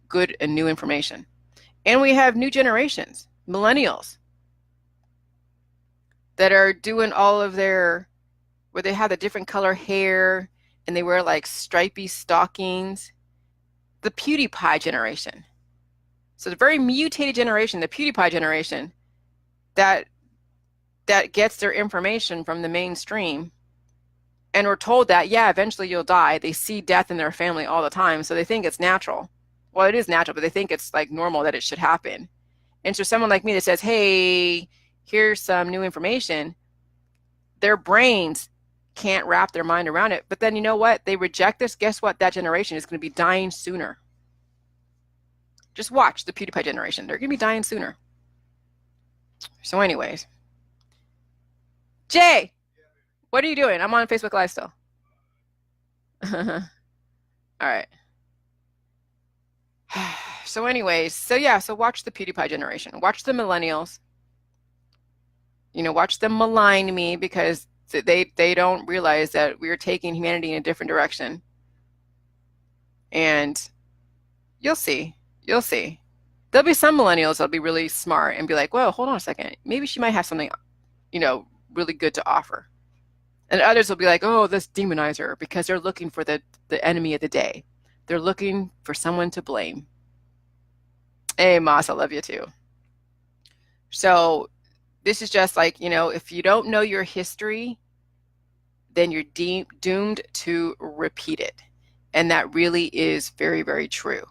good and new information. And we have new generations, millennials, that are doing all of their, where they have the different color hair and they wear like stripy stockings. The PewDiePie generation. So the very mutated generation, the PewDiePie generation, that gets their information from the mainstream, and we're told that, yeah, eventually you'll die. They see death in their family all the time, so they think it's natural. Well, it is natural, but they think it's like normal that it should happen. And so someone like me that says, hey, here's some new information, their brains can't wrap their mind around it. But then you know what? They reject this. Guess what? That generation is going to be dying sooner. Just watch the PewDiePie generation. They're going to be dying sooner. So anyways. Jay, what are you doing? I'm on Facebook Live still. All right. So anyways, so watch the PewDiePie generation. Watch the millennials. Watch them malign me because they don't realize that we're taking humanity in a different direction. And you'll see. There'll be some millennials that'll be really smart and be like, whoa, hold on a second. Maybe she might have something, really good to offer. And others will be like, oh, let's demonize her, because they're looking for the enemy of the day. They're looking for someone to blame. Hey, Moss, I love you too. So this is just like, if you don't know your history, then you're doomed to repeat it. And that really is very, very true.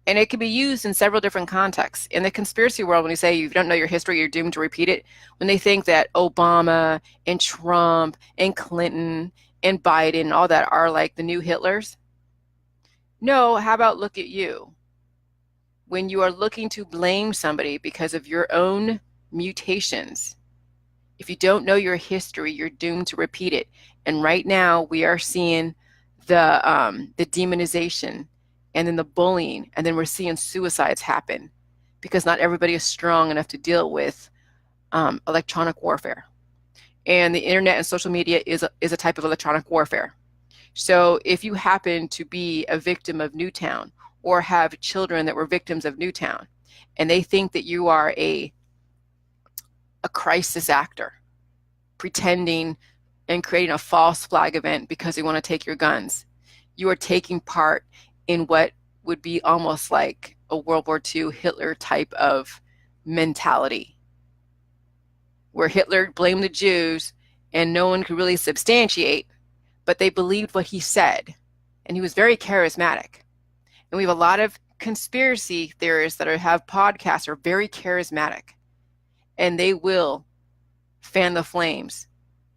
And it can be used in several different contexts. In the conspiracy world, when you say you don't know your history, you're doomed to repeat it, when they think that Obama and Trump and Clinton and Biden and all that are like the new Hitlers. No, how about look at you? When you are looking to blame somebody because of your own mutations, if you don't know your history, you're doomed to repeat it. And right now we are seeing the demonization, and then the bullying, and then we're seeing suicides happen because not everybody is strong enough to deal with electronic warfare. And the internet and social media is a type of electronic warfare. So if you happen to be a victim of Newtown, or have children that were victims of Newtown, and they think that you are a crisis actor, pretending and creating a false flag event because they want to take your guns, you are taking part in what would be almost like a World War II Hitler type of mentality, where Hitler blamed the Jews and no one could really substantiate, but they believed what he said, and he was very charismatic. And we have a lot of conspiracy theorists that have podcasts are very charismatic, and they will fan the flames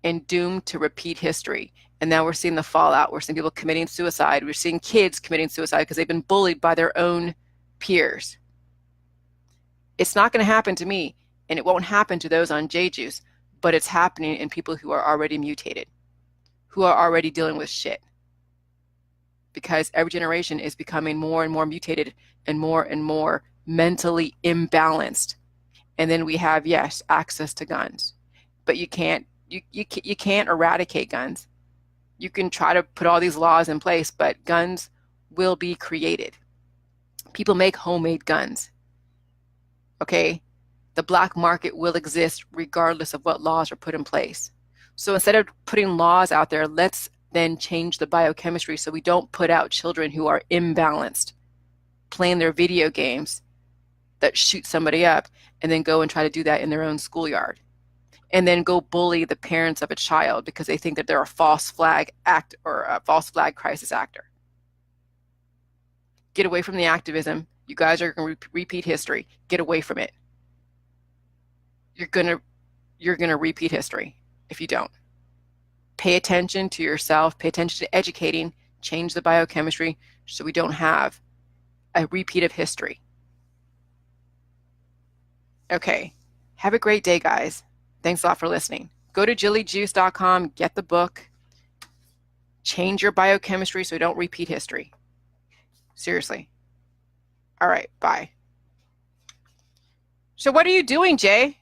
and doomed to repeat history. And now we're seeing the fallout. We're seeing people committing suicide. We're seeing kids committing suicide because they've been bullied by their own peers. It's not going to happen to me, and it won't happen to those on J-Juice, but it's happening in people who are already mutated, who are already dealing with shit. Because every generation is becoming more and more mutated and more mentally imbalanced. And then we have, yes, access to guns, but you can't eradicate guns. You can try to put all these laws in place, but guns will be created. People make homemade guns. Okay? The black market will exist regardless of what laws are put in place. So instead of putting laws out there, let's then change the biochemistry so we don't put out children who are imbalanced, playing their video games that shoot somebody up, and then go and try to do that in their own schoolyard. And then go bully the parents of a child because they think that they're a false flag act or a false flag crisis actor. Get away from the activism. You guys are going to repeat history. Get away from it. You're going to repeat history if you don't. Pay attention to yourself. Pay attention to educating. Change the biochemistry so we don't have a repeat of history. Okay. Have a great day, guys. Thanks a lot for listening. Go to jillyjuice.com, get the book, change your biochemistry so we don't repeat history. Seriously. All right, bye. So what are you doing, Jay?